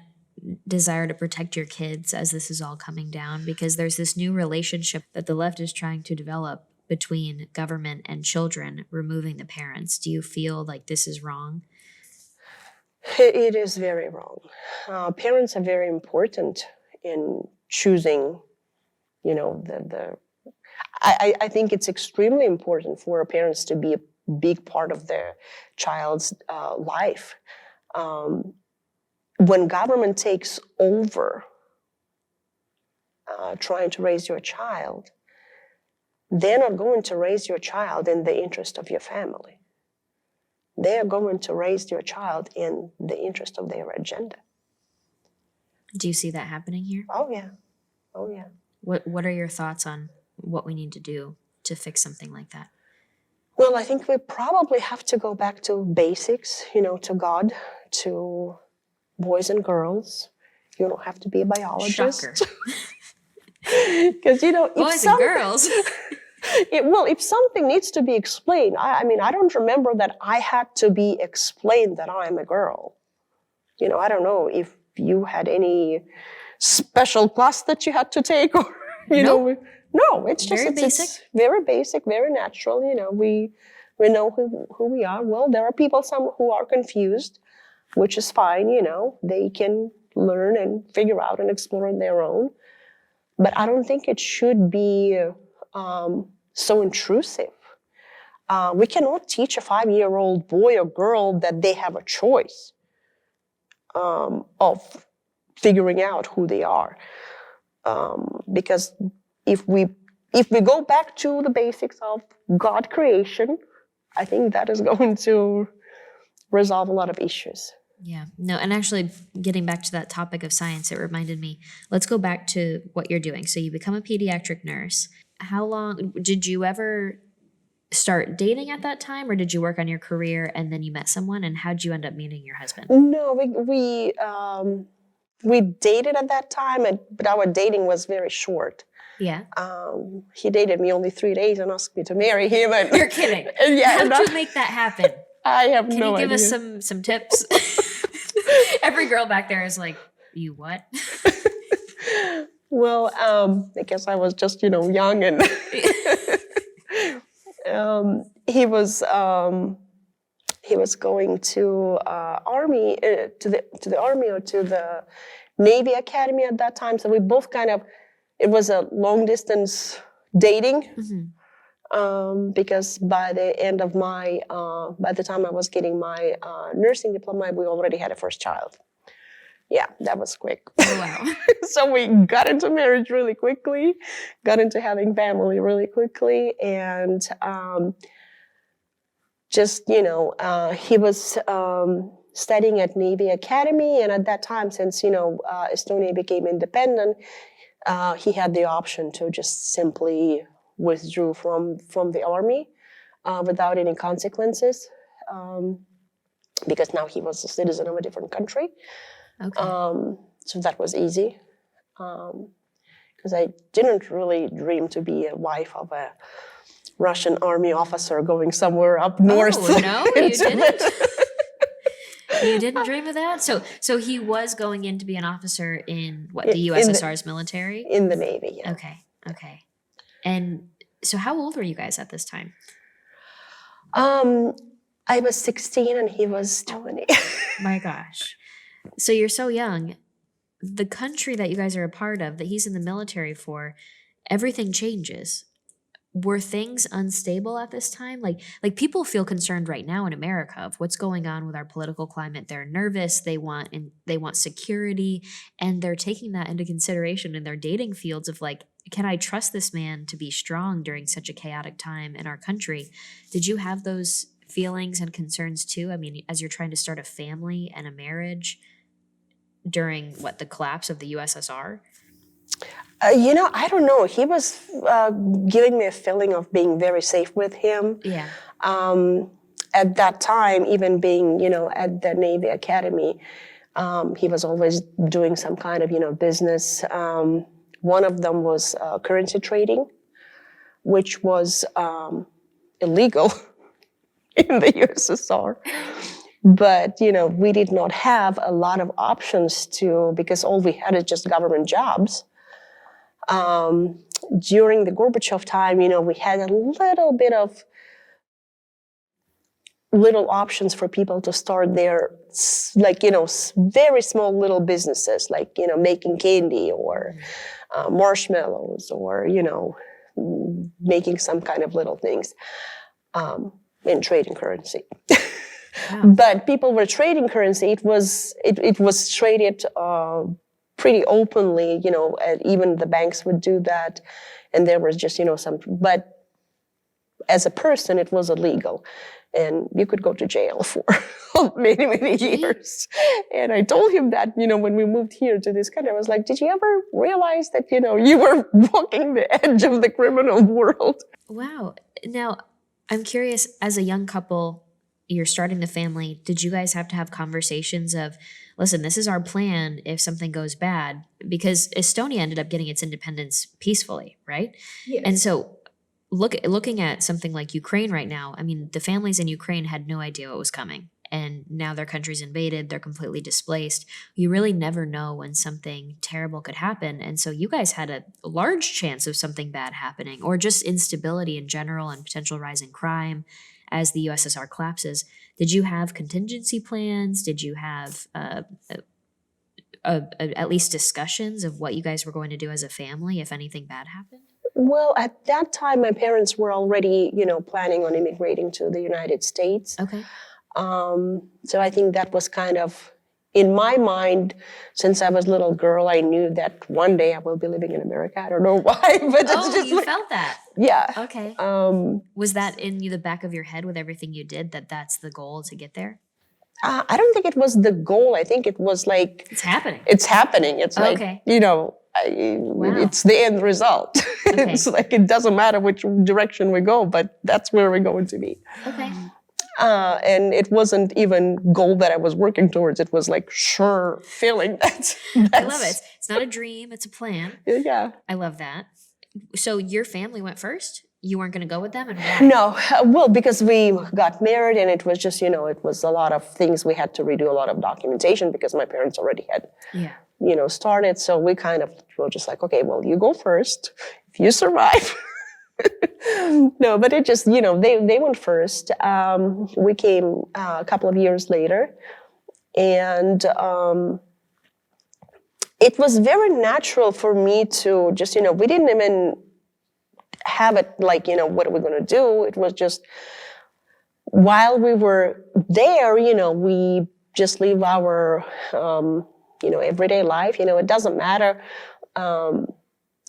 A: desire to protect your kids as this is all coming down? Because there's this new relationship that the left is trying to develop between government and children, removing the parents. Do you feel like this is wrong?
B: It is very wrong. Parents are very important in choosing, I think it's extremely important for parents to be a big part of their child's life. When government takes over trying to raise your child, they're not going to raise your child in the interest of your family. They are going to raise your child in the interest of their agenda.
A: Do you see that happening here?
B: Oh, yeah. Oh, yeah.
A: What are your thoughts on what we need to do to fix something like that?
B: Well, I think we probably have to go back to basics, to God, to boys and girls. You don't have to be a biologist.
A: Shocker.
B: Because,
A: boys and girls.
B: If something needs to be explained, I don't remember that I had to be explained that I'm a girl. I don't know if you had any special class that you had to take, or
A: Nope.
B: No, it's just
A: Very basic.
B: It's very basic, very natural. We know who we are. Well, there are some who are confused, which is fine. They can learn and figure out and explore on their own. But I don't think it should be so intrusive. We cannot teach a 5-year-old boy or girl that they have a choice of figuring out who they are. Because if we go back to the basics of God creation, I think that is going to resolve a lot of issues.
A: Yeah, no, and actually getting back to that topic of science, it reminded me, let's go back to what you're doing. So you become a pediatric nurse. How long, did you ever start dating at that time, or did you work on your career and then you met someone, and how'd you end up meeting your husband?
B: No, we dated at that time, but our dating was very short.
A: Yeah.
B: He dated me only 3 days and asked me to marry him. And,
A: You're kidding.
B: Yeah,
A: How'd you make that happen?
B: I have
A: Can
B: no
A: you give
B: idea.
A: us some tips? Every girl back there is like, you what?
B: Well, I guess I was just, young, and he was going to army to the army or to the Navy Academy at that time. So we both it was a long distance dating.
A: Mm-hmm.
B: Because by the time I was getting my nursing diploma, we already had a first child. Yeah, that was quick.
A: Oh, wow.
B: So we got into marriage really quickly, got into having family really quickly, and he was studying at Navy Academy, and at that time, since Estonia became independent, he had the option to just simply withdrew from the army without any consequences, because now he was a citizen of a different country.
A: Okay.
B: So that was easy, because I didn't really dream to be a wife of a Russian army officer going somewhere up north.
A: Oh, no, you didn't? You didn't dream of that? So he was going in to be an officer in what, the USSR's military?
B: In the Navy, yeah.
A: Okay. And so how old were you guys at this time?
B: I was 16 and he was 20.
A: My gosh. So you're so young. The country that you guys are a part of, that he's in the military for, everything changes. Were things unstable at this time? Like people feel concerned right now in America of what's going on with our political climate. They're nervous. They want security, and they're taking that into consideration in their dating fields of like, can I trust this man to be strong during such a chaotic time in our country? Did you have those feelings and concerns too? I mean, as you're trying to start a family and a marriage during the collapse of the USSR?
B: I don't know. He was giving me a feeling of being very safe with him.
A: Yeah.
B: At that time, even being, at the Navy Academy, he was always doing some kind of, business. One of them was currency trading, which was illegal in the USSR. But, we did not have a lot of options because all we had is just government jobs. During the Gorbachev time, we had a little bit of little options for people to start their, very small little businesses, making candy or marshmallows or, making some kind of little things, and trading currency.
A: Wow.
B: But people were trading currency. It was traded pretty openly, and even the banks would do that. And there was just, but as a person, it was illegal. And you could go to jail for many, many years. And I told him that, when we moved here to this country, I was like, did you ever realize that, you were walking the edge of the criminal world?
A: Wow. Now, I'm curious, as a young couple, you're starting the family, did you guys have to have conversations of, listen, this is our plan if something goes bad? Because Estonia ended up getting its independence peacefully, right?
B: Yes.
A: And so looking at something like Ukraine right now, I mean, the families in Ukraine had no idea what was coming. And now their country's invaded, they're completely displaced. You really never know when something terrible could happen. And so you guys had a large chance of something bad happening, or just instability in general and potential rise in crime as the USSR collapses. Did you have contingency plans? Did you have at least discussions of what you guys were going to do as a family if anything bad happened?
B: Well, at that time, my parents were already, planning on immigrating to the United States.
A: Okay.
B: So I think that was kind of in my mind. Since I was a little girl, I knew that one day I will be living in America. I don't know why, but it's just
A: you felt that.
B: Yeah.
A: Okay. Was that in the back of your head with everything you did, that's the goal to get there?
B: I don't think it was the goal. I think it was like
A: it's happening.
B: It's happening. It's like
A: okay.
B: It's the end result.
A: Okay.
B: It's like it doesn't matter which direction we go, but that's where we're going to be.
A: Okay.
B: And it wasn't even goal that I was working towards. It was like sure feeling that.
A: I love it. It's not a dream. It's a plan.
B: Yeah.
A: I love that. So your family went first? You weren't going to go with them? And why?
B: No. Well, because we got married and it was just, it was a lot of things. We had to redo a lot of documentation because my parents already had, started. So we kind of were just like, okay, well, you go first. If you survive. No, but it just, they went first. We came a couple of years later. And it was very natural for me to just, we didn't even have it like, what are we going to do? It was just, while we were there, we just live our, everyday life. It doesn't matter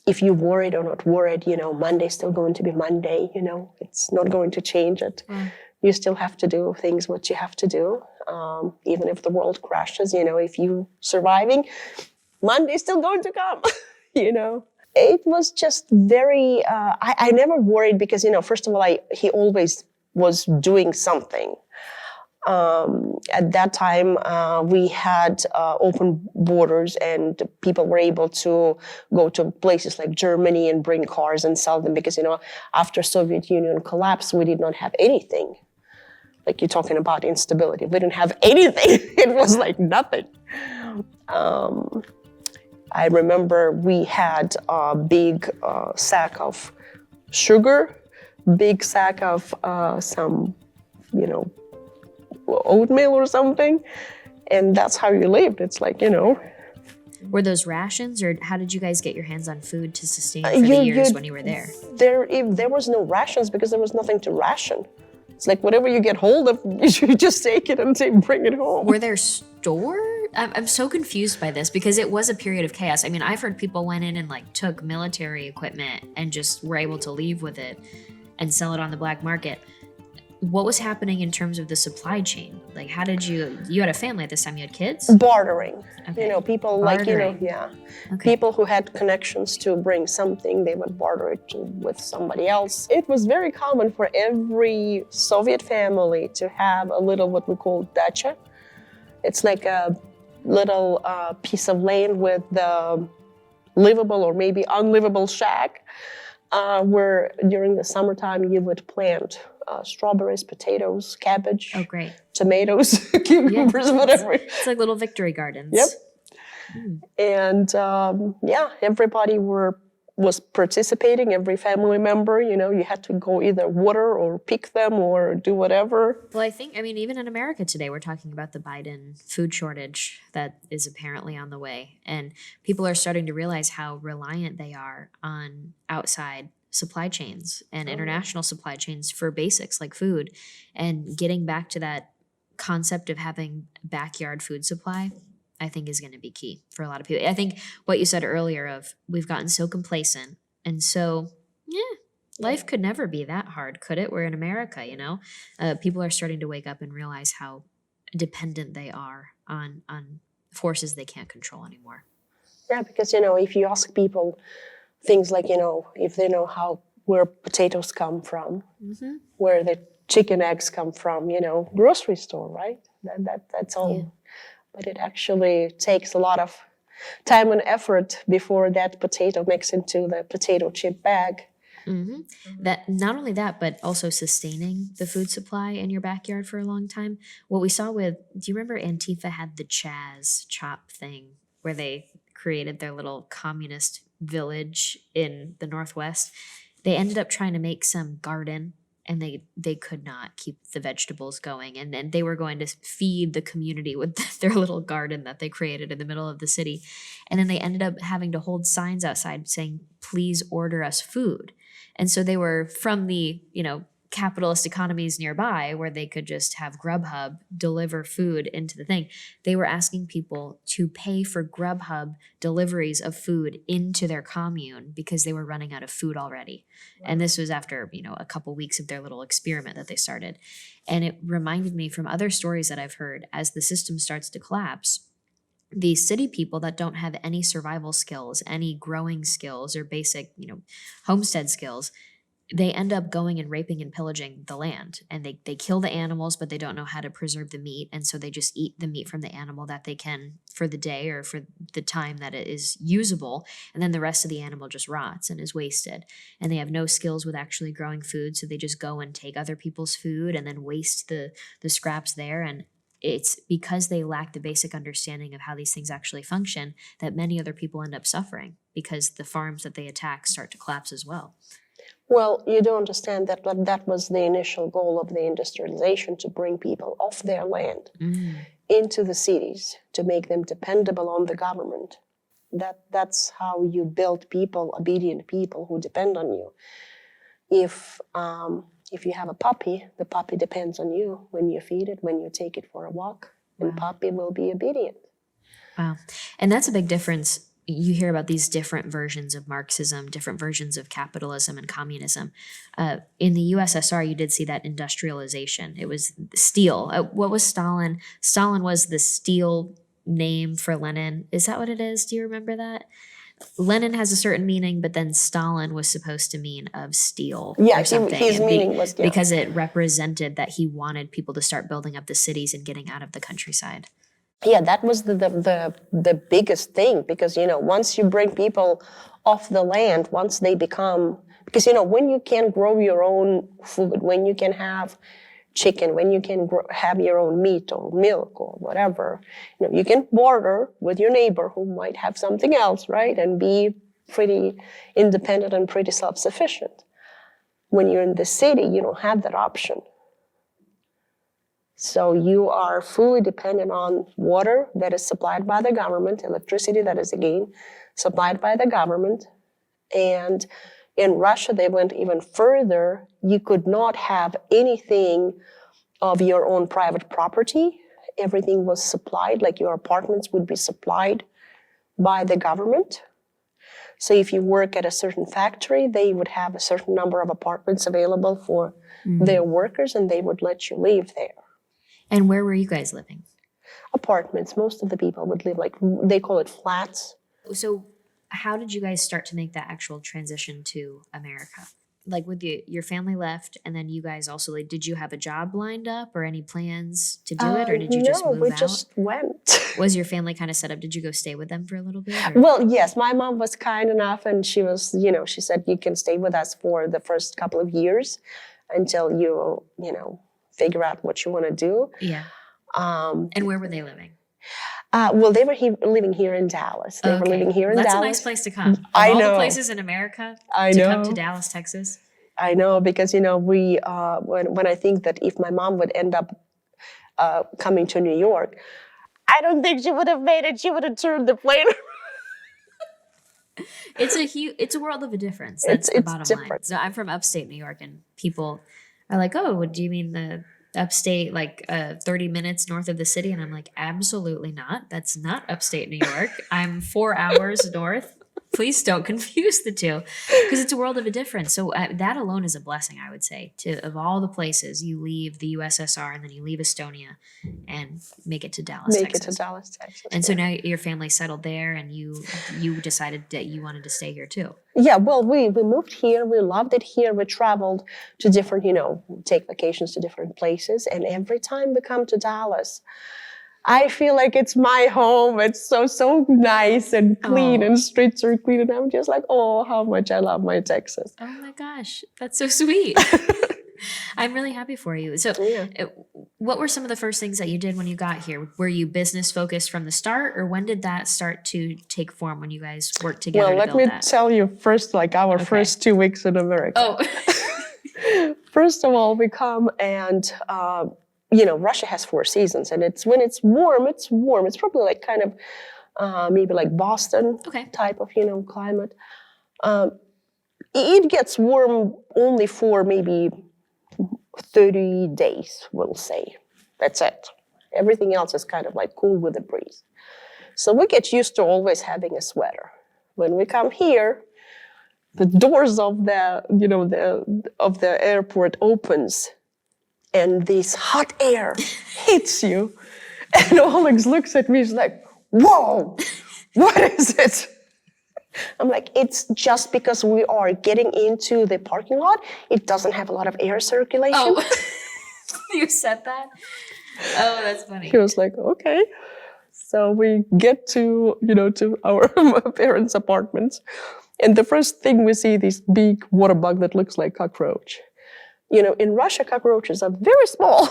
B: if you're worried or not worried, Monday's still going to be Monday, it's not going to change it. You still have to do things what you have to do. Even if the world crashes, if you surviving, Monday's still going to come, It was just very, I never worried because, first of all, he always was doing something. At that time, we had open borders and people were able to go to places like Germany and bring cars and sell them because, after Soviet Union collapsed, we did not have anything. Like you're talking about instability. We didn't have anything. It was like nothing. I remember we had a big sack of sugar, big sack of some, oatmeal or something. And that's how you lived. It's like,
A: Were those rations or how did you guys get your hands on food to sustain for the years when you were there?
B: There was no rations because there was nothing to ration. It's like whatever you get hold of, you just take it and bring it home.
A: Were there stores? I'm so confused by this because it was a period of chaos. I mean, I've heard people went in and took military equipment and just were able to leave with it and sell it on the black market. What was happening in terms of the supply chain? Like, how did you had a family at this time, you had kids?
B: Bartering.
A: Okay.
B: People
A: Bartering.
B: Okay. People who had connections to bring something, they would barter it with somebody else. It was very common for every Soviet family to have a little, what we call dacha. It's like a little piece of land with the livable or maybe unlivable shack where during the summertime you would plant strawberries, potatoes, cabbage, tomatoes, cucumbers, whatever.
A: It's like little victory gardens.
B: Yep. And everybody was participating, every family member, you had to go either water or pick them or do whatever.
A: Well, even in America today, we're talking about the Biden food shortage that is apparently on the way. And people are starting to realize how reliant they are on outside supply chains and international supply chains for basics like food. And getting back to that concept of having backyard food supply, I think is going to be key for a lot of people. I think what you said earlier of we've gotten so complacent and so, life could never be that hard, could it? We're in America, people are starting to wake up and realize how dependent they are on forces they can't control anymore.
B: Yeah, because, if you ask people things like, if they know where potatoes come from, where the chicken eggs come from, grocery store, right? That's all. Yeah. But it actually takes a lot of time and effort before that potato makes into the potato chip bag.
A: That not only that, but also sustaining the food supply in your backyard for a long time. What we saw do you remember Antifa had the Chaz chop thing where they created their little communist village in the Northwest? They ended up trying to make some garden and they could not keep the vegetables going. And then they were going to feed the community with their little garden that they created in the middle of the city. And then they ended up having to hold signs outside saying, please order us food. And so they were from the, capitalist economies nearby where they could just have Grubhub deliver food into the thing. They were asking people to pay for Grubhub deliveries of food into their commune because they were running out of food already. Wow. And this was after, a couple weeks of their little experiment that they started. And it reminded me from other stories that I've heard, as the system starts to collapse, the city people that don't have any survival skills, any growing skills or basic, homestead skills, they end up going and raping and pillaging the land, and they kill the animals, but they don't know how to preserve the meat. And so they just eat the meat from the animal that they can for the day or for the time that it is usable. And then the rest of the animal just rots and is wasted. And they have no skills with actually growing food. So they just go and take other people's food and then waste the scraps there. And it's because they lack the basic understanding of how these things actually function that many other people end up suffering, because the farms that they attack start to collapse as well.
B: Well, you don't understand that that was the initial goal of the industrialization, to bring people off their land into the cities, to make them dependable on the government. That's how you build people, obedient people who depend on you. If you have a puppy, the puppy depends on you when you feed it, when you take it for a walk, and puppy will be obedient.
A: Wow. And that's a big difference. You hear about these different versions of Marxism, different versions of capitalism and communism. In the USSR, you did see that industrialization. It was steel. What was Stalin? Stalin was the steel name for Lenin. Is that what it is? Do you remember that? Lenin has a certain meaning, but then Stalin was supposed to mean of steel or something.
B: His meaning was
A: because it represented that he wanted people to start building up the cities and getting out of the countryside.
B: Yeah, that was the biggest thing, because, once you bring people off the land, once they become, because, when you can grow your own food, when you can have chicken, when you can have your own meat or milk or whatever, you can barter with your neighbor who might have something else, right? And be pretty independent and pretty self-sufficient. When you're in the city, you don't have that option. So you are fully dependent on water that is supplied by the government, electricity that is, again, supplied by the government. And in Russia, they went even further. You could not have anything of your own private property. Everything was supplied, like your apartments would be supplied by the government. So if you work at a certain factory, they would have a certain number of apartments available for their workers, and they would let you live there.
A: And where were you guys living?
B: Apartments. Most of the people would live, they call it flats.
A: So how did you guys start to make that actual transition to America? Like, with your family left, and then you guys also, did you have a job lined up or any plans to do it, or did you just move out?
B: No, we just went.
A: Was your family kind of set up? Did you go stay with them for a little bit?
B: Or? Well, yes, my mom was kind enough, and she was, she said, you can stay with us for the first couple of years until you, figure out what you want to do.
A: Yeah. And where were they living?
B: Well, they were living here in Dallas. They were living here in Dallas.
A: That's a nice place to come.
B: I know.
A: All the places in America
B: to
A: come to Dallas, Texas.
B: I know, because, we, when I think that if my mom would end up coming to New York, I don't think she would have made it. She would have turned the plane.
A: It's a world of a difference. That's the bottom line. So I'm from upstate New York, and people are like, oh, do you mean the upstate, 30 minutes north of the city? And I'm like, absolutely not. That's not upstate New York. I'm 4 hours north. Please don't confuse the two, because it's a world of a difference. So that alone is a blessing, I would say, of all the places you leave the USSR and then you leave Estonia and make it to Dallas, Texas. And so now your family settled there, and you decided that you wanted to stay here too.
B: Yeah, well, we moved here. We loved it here. We traveled to different, take vacations to different places. And every time we come to Dallas, I feel like it's my home. It's so nice and clean, and streets are clean. And I'm just like, oh, how much I love my Texas.
A: Oh my gosh, that's so sweet. I'm really happy for you. So what were some of the first things that you did when you got here? Were you business focused from the start, or when did that start to take form when you guys worked together?
B: Well, let me tell you first, our first 2 weeks in America.
A: Oh.
B: First of all, we come and, Russia has 4 seasons, and when it's warm, it's warm. It's probably like kind of maybe like Boston
A: Okay.
B: type of, climate. It gets warm only for maybe 30 days, we'll say. That's it. Everything else is kind of like cool with a breeze. So we get used to always having a sweater. When we come here, the doors of the airport opens, and this hot air hits you. And Oleg looks at me, he's like, "Whoa, what is it?" I'm like, "It's just because we are getting into the parking lot. It doesn't have a lot of air circulation."
A: Oh, you said that? Oh, that's funny.
B: He was like, "Okay." So we get to our parents' apartments, and the first thing we see this big water bug that looks like cockroach. In Russia, cockroaches are very small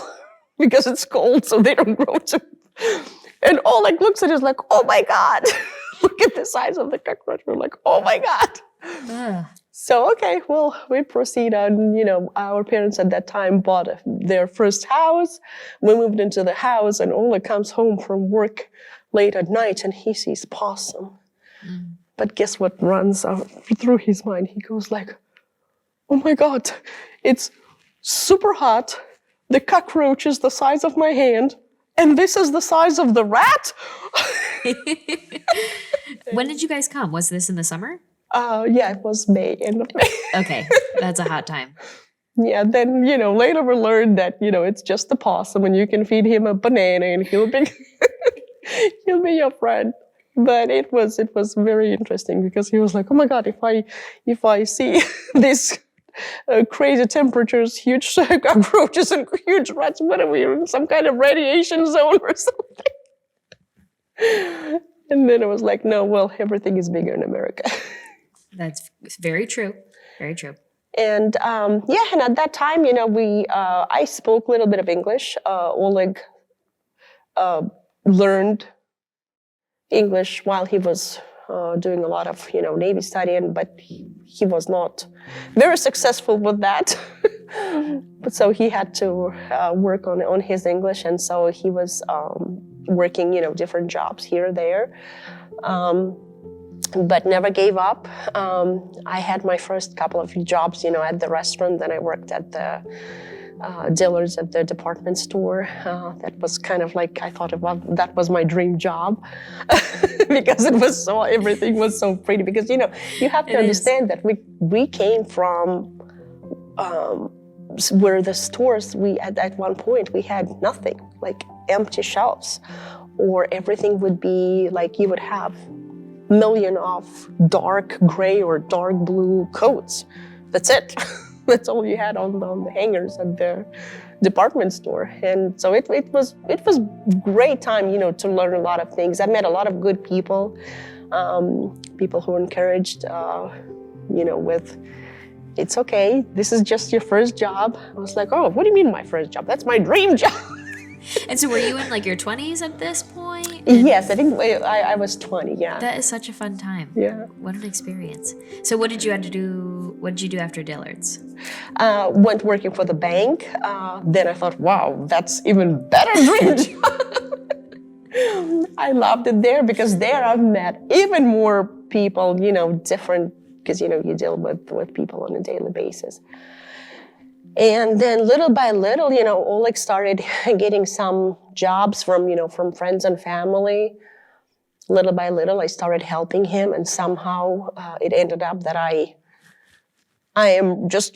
B: because it's cold, so they don't grow too. And Oleg looks at it like, "Oh my God, look at the size of the cockroach." We're like, "Oh my God."
A: Ugh.
B: So, okay, well, we proceed on, our parents at that time bought their first house. We moved into the house, and Oleg comes home from work late at night, and he sees possum. But guess what runs through his mind? He goes like, "Oh my God, it's super hot. The cockroach is the size of my hand, and this is the size of the rat."
A: When did you guys come? Was this in the summer?
B: Yeah, it was May, end of May.
A: Okay, that's a hot time.
B: Yeah, then, later we learned that, it's just a possum, and you can feed him a banana and he'll be he'll be your friend. But it was very interesting because he was like, "Oh my God, if I see these crazy temperatures, huge cockroaches and huge rats, what are we in some kind of radiation zone or something?" And then it was like, "No, well, everything is bigger in America."
A: That's very true. Very true.
B: And and at that time, I spoke a little bit of English. Oleg learned English while he was doing a lot of Navy studying, but he was not very successful with that. But so he had to work on his English, and so he was working different jobs here or there. But never gave up. I had my first couple of jobs, at the restaurant. Then I worked at the dealers at the department store. That was kind of like, I thought that was my dream job because everything was so pretty. Because you have to understand that we came from where the stores at one point we had nothing, like empty shelves, or everything would be like you would have million of dark gray or dark blue coats. That's it. That's all you had on the hangers at the department store. And so it was great time, to learn a lot of things. I met a lot of good people, people who encouraged, with, "It's okay, this is just your first job." I was like, "Oh, what do you mean my first job? That's my dream job."
A: And so were you in like your 20s at this point?
B: Yes, I think I was 20, yeah.
A: That is such a fun time.
B: Yeah.
A: What an experience. So what did you do after Dillard's?
B: Went working for the bank. Then I thought, wow, that's even better dream job. I loved it there because there I've met even more people, different, because, you deal with people on a daily basis. And then little by little, Oleg started getting some jobs from friends and family. Little by little, I started helping him, and somehow it ended up that I am just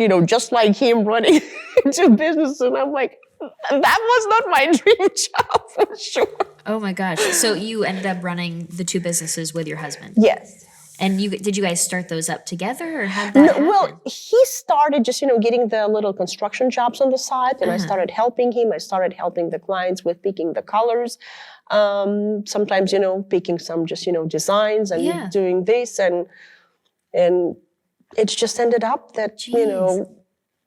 B: like him, running into business, and I'm like, that was not my dream job for sure.
A: Oh my gosh. So you ended up running the two businesses with your husband?
B: Yes.
A: And did you guys start those up together, or how did that happen?
B: Well, he started just, getting the little construction jobs on the side, and I started helping him. I started helping the clients with picking the colors. Sometimes, picking some just, designs and doing this. And it's just ended up that,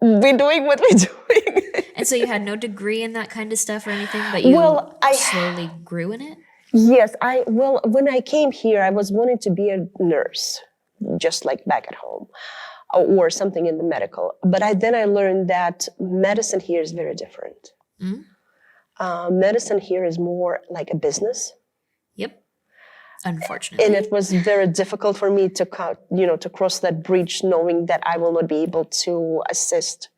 B: we're doing what we're doing.
A: And so you had no degree in that kind of stuff or anything, but you slowly grew in it?
B: Yes, when I came here, I was wanting to be a nurse, just like back at home. or something in the medical. But then I learned that medicine here is very different. Medicine here is more like a business.
A: Yep. Unfortunately.
B: And it was very difficult for me to to cross that bridge, knowing that I will not be able to assist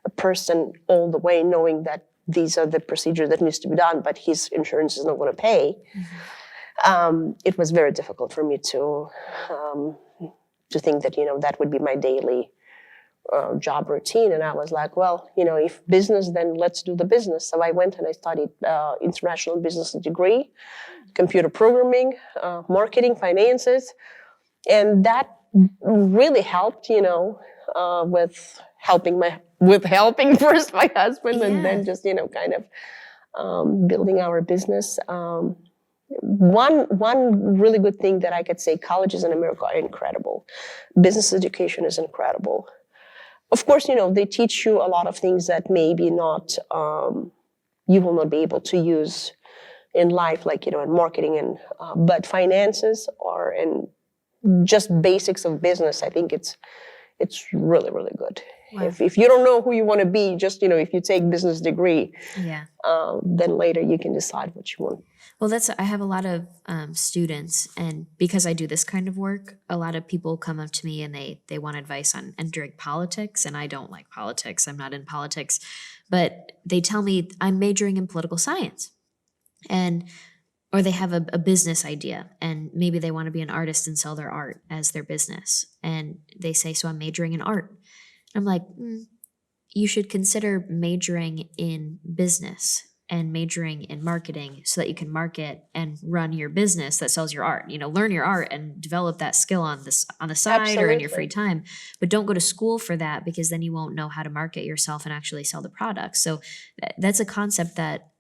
B: a person all the way, knowing that these are the procedures that needs to be done, but his insurance is not going to pay. It was very difficult for me to think that that would be my daily job routine. And I was like, well, if business, then let's do the business. So I went and I studied international business degree, computer programming, marketing, finances, and that really helped, with helping first my husband, and then just kind of building our business. One really good thing that I could say, colleges in America are incredible. Business education is incredible. Of course, they teach you a lot of things that maybe not you will not be able to use in life, like in marketing, and but finances are and just basics of business. I think it's really, really good. Wow. If you don't know who you want to be, just if you take business degree, then later you can decide what you want.
A: Well, I have a lot of students, and because I do this kind of work, a lot of people come up to me and they want advice on entering politics, and I don't like politics. I'm not in politics, but they tell me I'm majoring in political science, or they have a business idea, and maybe they want to be an artist and sell their art as their business, and they say, so I'm majoring in art. I'm like, you should consider majoring in business and majoring in marketing so that you can market and run your business that sells your art. Learn your art and develop that skill on the side. Absolutely. Or in your free time. But don't go to school for that, because then you won't know how to market yourself and actually sell the product. So that's a concept that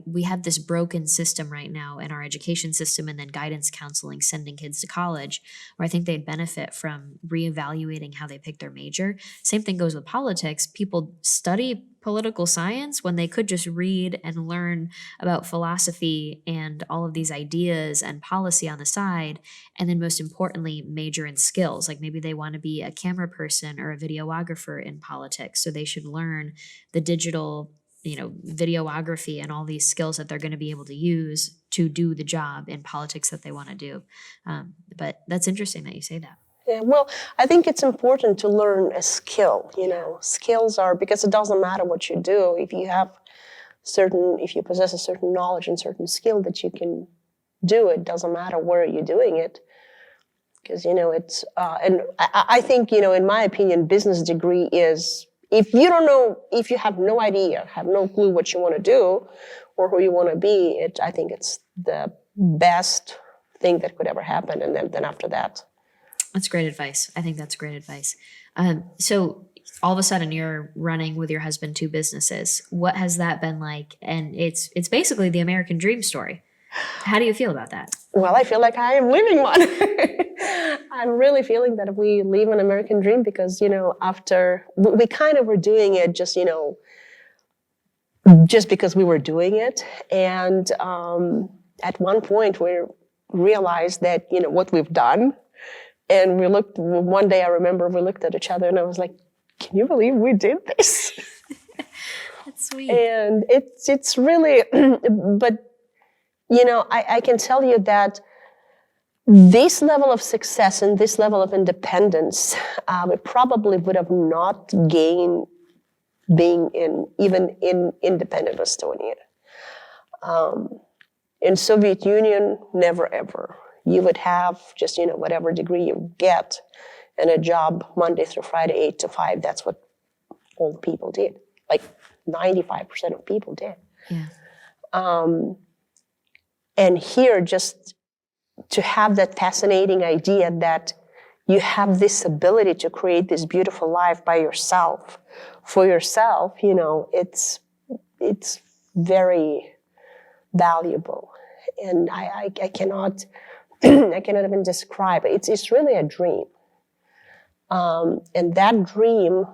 A: we have this broken system right now in our education system, and then guidance counseling, sending kids to college, where I think they'd benefit from reevaluating how they pick their major. Same thing goes with politics. People study political science when they could just read and learn about philosophy and all of these ideas and policy on the side. And then most importantly, major in skills. Like maybe they want to be a camera person or a videographer in politics. So they should learn the digital videography and all these skills that they're going to be able to use to do the job in politics that they want to do. But that's interesting that you say that.
B: Yeah, well, I think it's important to learn a skill. Skills are, because it doesn't matter what you do, if you possess a certain knowledge and certain skill that you can do, it doesn't matter where you're doing it. Because, it's, and I think, in my opinion, business degree is, if you don't know, if you have no idea, have no clue what you want to do or who you want to be, I think it's the best thing that could ever happen. And then after that.
A: That's great advice. I think that's great advice. So all of a sudden you're running with your husband 2 businesses. What has that been like? And it's basically the American dream story. How do you feel about that?
B: Well, I feel like I am living one. I'm really feeling that we live an American dream because, after we kind of were doing it just because we were doing it. And at one point we realized that, what we've done. And one day I remember we looked at each other and I was like, can you believe we did this?
A: That's sweet.
B: And it's really, but I can tell you that this level of success and this level of independence, we probably would have not gained being even in independent Estonia. In Soviet Union, never ever. You would have just, whatever degree you get and a job Monday through Friday, 8 to 5. That's what all the people did. Like 95% of people did.
A: Yeah.
B: And here, just to have that fascinating idea that you have this ability to create this beautiful life by yourself, for yourself, it's very valuable. And I cannot I cannot even describe it. It's really a dream. And that dream,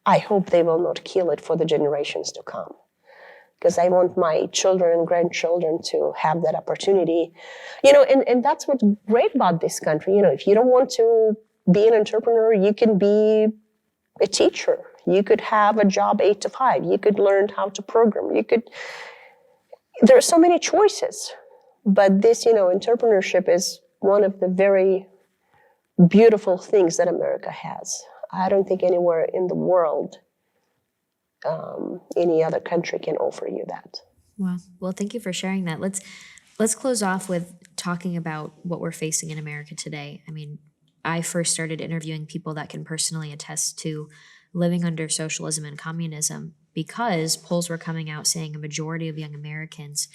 B: I hope they will not kill it for the generations to come. Because I want my children and grandchildren to have that opportunity. And that's what's great about this country. If you don't want to be an entrepreneur, you can be a teacher, you could have a job 8 to 5, you could learn how to program, there are so many choices. But this, entrepreneurship is one of the very beautiful things that America has. I don't think anywhere in the world, any other country can offer you that.
A: Wow. Well, thank you for sharing that. Let's close off with talking about what we're facing in America today. I mean, I first started interviewing people that can personally attest to living under socialism and communism because polls were coming out saying a majority of young Americans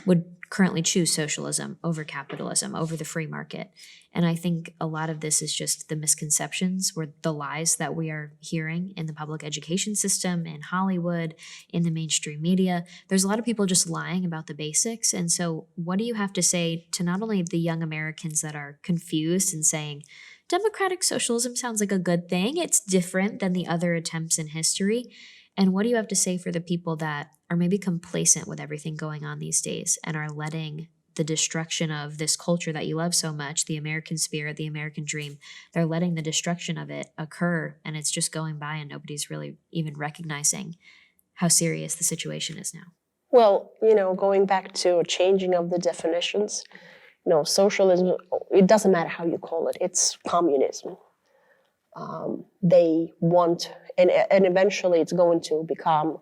A: would currently choose socialism over capitalism, over the free market. And I think a lot of this is just the misconceptions or the lies that we are hearing in the public education system, in Hollywood, in the mainstream media. There's a lot of people just lying about the basics. And so what do you have to say to not only the young Americans that are confused and saying, democratic socialism sounds like a good thing, it's different than the other attempts in history, and what do you have to say for the people that are maybe complacent with everything going on these days and are letting the destruction of this culture that you love so much, the American spirit, the American dream, they're letting the destruction of it occur and it's just going by and nobody's really even recognizing how serious the situation is now?
B: Well, going back to changing of the definitions, socialism, it doesn't matter how you call it, it's communism. They want, and eventually it's going to become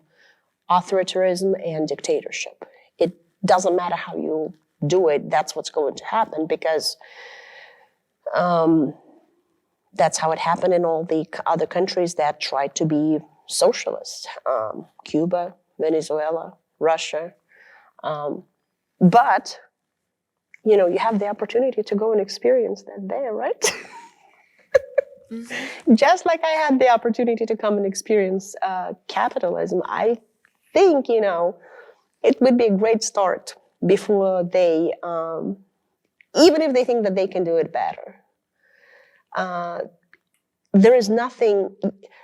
B: authoritarianism and dictatorship. It doesn't matter how you do it, that's what's going to happen, because that's how it happened in all the other countries that tried to be socialist. Cuba, Venezuela, Russia. But, you have the opportunity to go and experience that there, right? Mm-hmm. Just like I had the opportunity to come and experience capitalism, I think, it would be a great start before they, even if they think that they can do it better. There is nothing,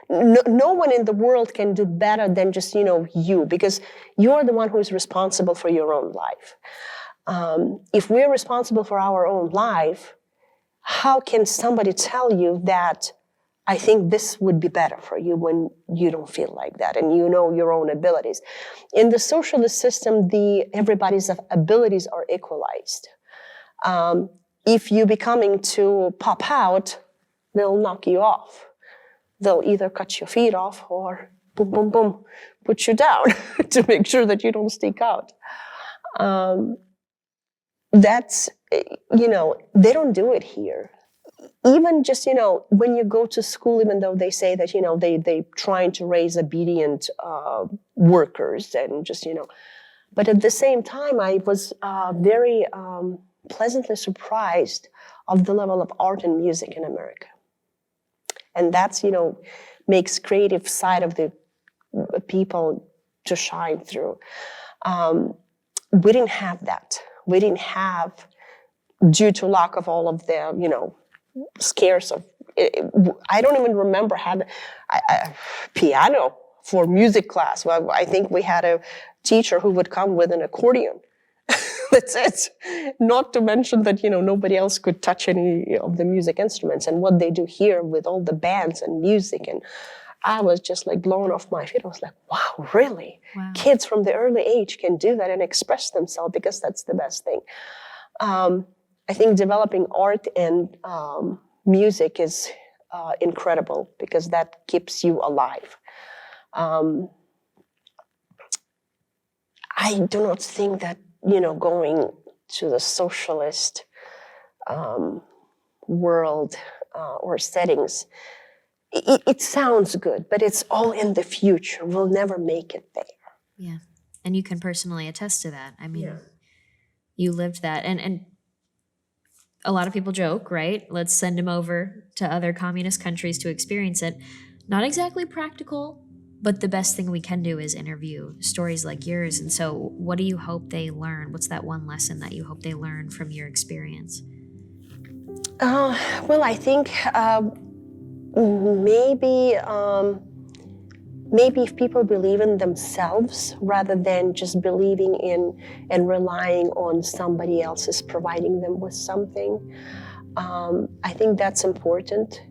B: no one in the world can do better than just, you, because you're the one who is responsible for your own life. If we're responsible for our own life, how can somebody tell you that I think this would be better for you when you don't feel like that and you know your own abilities? In the socialist system, everybody's abilities are equalized. If you're becoming to pop out, they'll knock you off. They'll either cut your feet off or boom, boom, boom, put you down to make sure that you don't stick out. That's, they don't do it here. Even just, when you go to school, even though they say that, they trying to raise obedient workers and just, but at the same time, I was very pleasantly surprised of the level of art and music in America. And that's, makes creative side of the people to shine through. We didn't have that. We didn't have, due to lack of all of the, scarce of, I don't even remember having piano for music class. Well, I think we had a teacher who would come with an accordion. That's it. Not to mention that, nobody else could touch any of the music instruments, and what they do here with all the bands and music. And I was just like blown off my feet. I was like, wow, really? Wow. Kids from the early age can do that and express themselves, because that's the best thing. I think developing art and music is incredible, because that keeps you alive. I do not think that, going to the socialist world or settings, it sounds good, but it's all in the future. We'll never make it there.
A: Yeah. And you can personally attest to that. I mean, you lived that. And a lot of people joke, right? Let's send him over to other communist countries to experience it. Not exactly practical, but the best thing we can do is interview stories like yours. And so what do you hope they learn? What's that one lesson that you hope they learn from your experience?
B: Well, I think maybe if people believe in themselves rather than just believing in and relying on somebody else's providing them with something, I think that's important.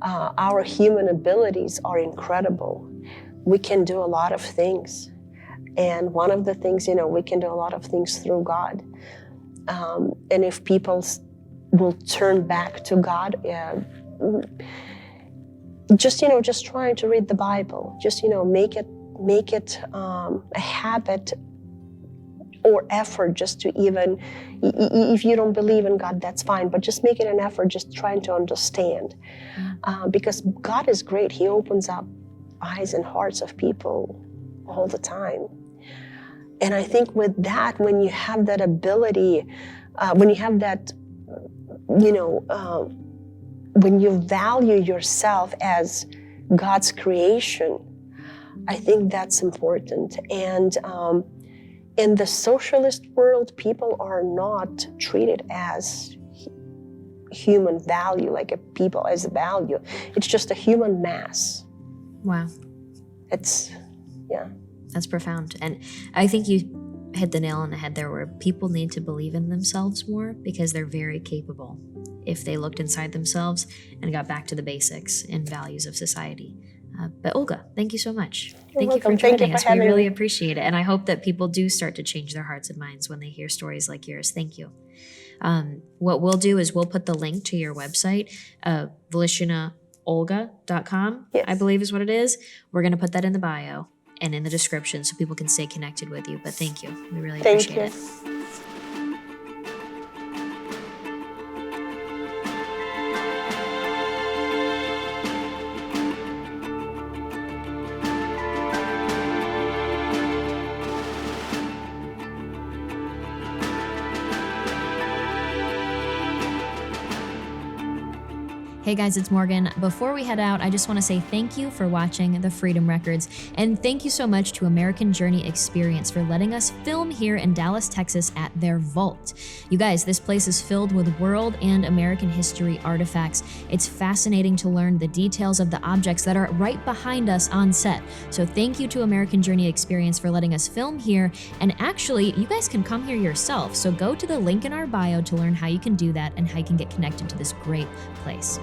B: Our human abilities are incredible. We can do a lot of things. And one of the things, we can do a lot of things through God. And if people will turn back to God, just trying to read the Bible, just, make it a habit or effort just to even, if you don't believe in God, that's fine, but just make it an effort, just trying to understand. Because God is great. He opens up eyes and hearts of people all the time. And I think with that, when you have that ability, when you have that, when you value yourself as God's creation, I think that's important. And in the socialist world, people are not treated as human value, like a people as a value. It's just a human mass.
A: Wow. That's profound. And I think you hit the nail on the head there, where people need to believe in themselves more, because they're very capable if they looked inside themselves and got back to the basics and values of society. But Olga, thank you so much. Thank you for joining us. We really appreciate it. And I hope that people do start to change their hearts and minds when they hear stories like yours. Thank you. What we'll do is we'll put the link to your website, VoloshinaOlga.com,
B: yes.
A: I believe is what it is. We're going to put that in the bio and in the description so people can stay connected with you. But thank you. We really appreciate it. Hey guys, it's Morgan. Before we head out, I just want to say thank you for watching The Freedom Records, and thank you so much to American Journey Experience for letting us film here in Dallas, Texas at their vault. You guys, this place is filled with world and American history artifacts. It's fascinating to learn the details of the objects that are right behind us on set. So thank you to American Journey Experience for letting us film here, and actually, you guys can come here yourself. So go to the link in our bio to learn how you can do that and how you can get connected to this great place.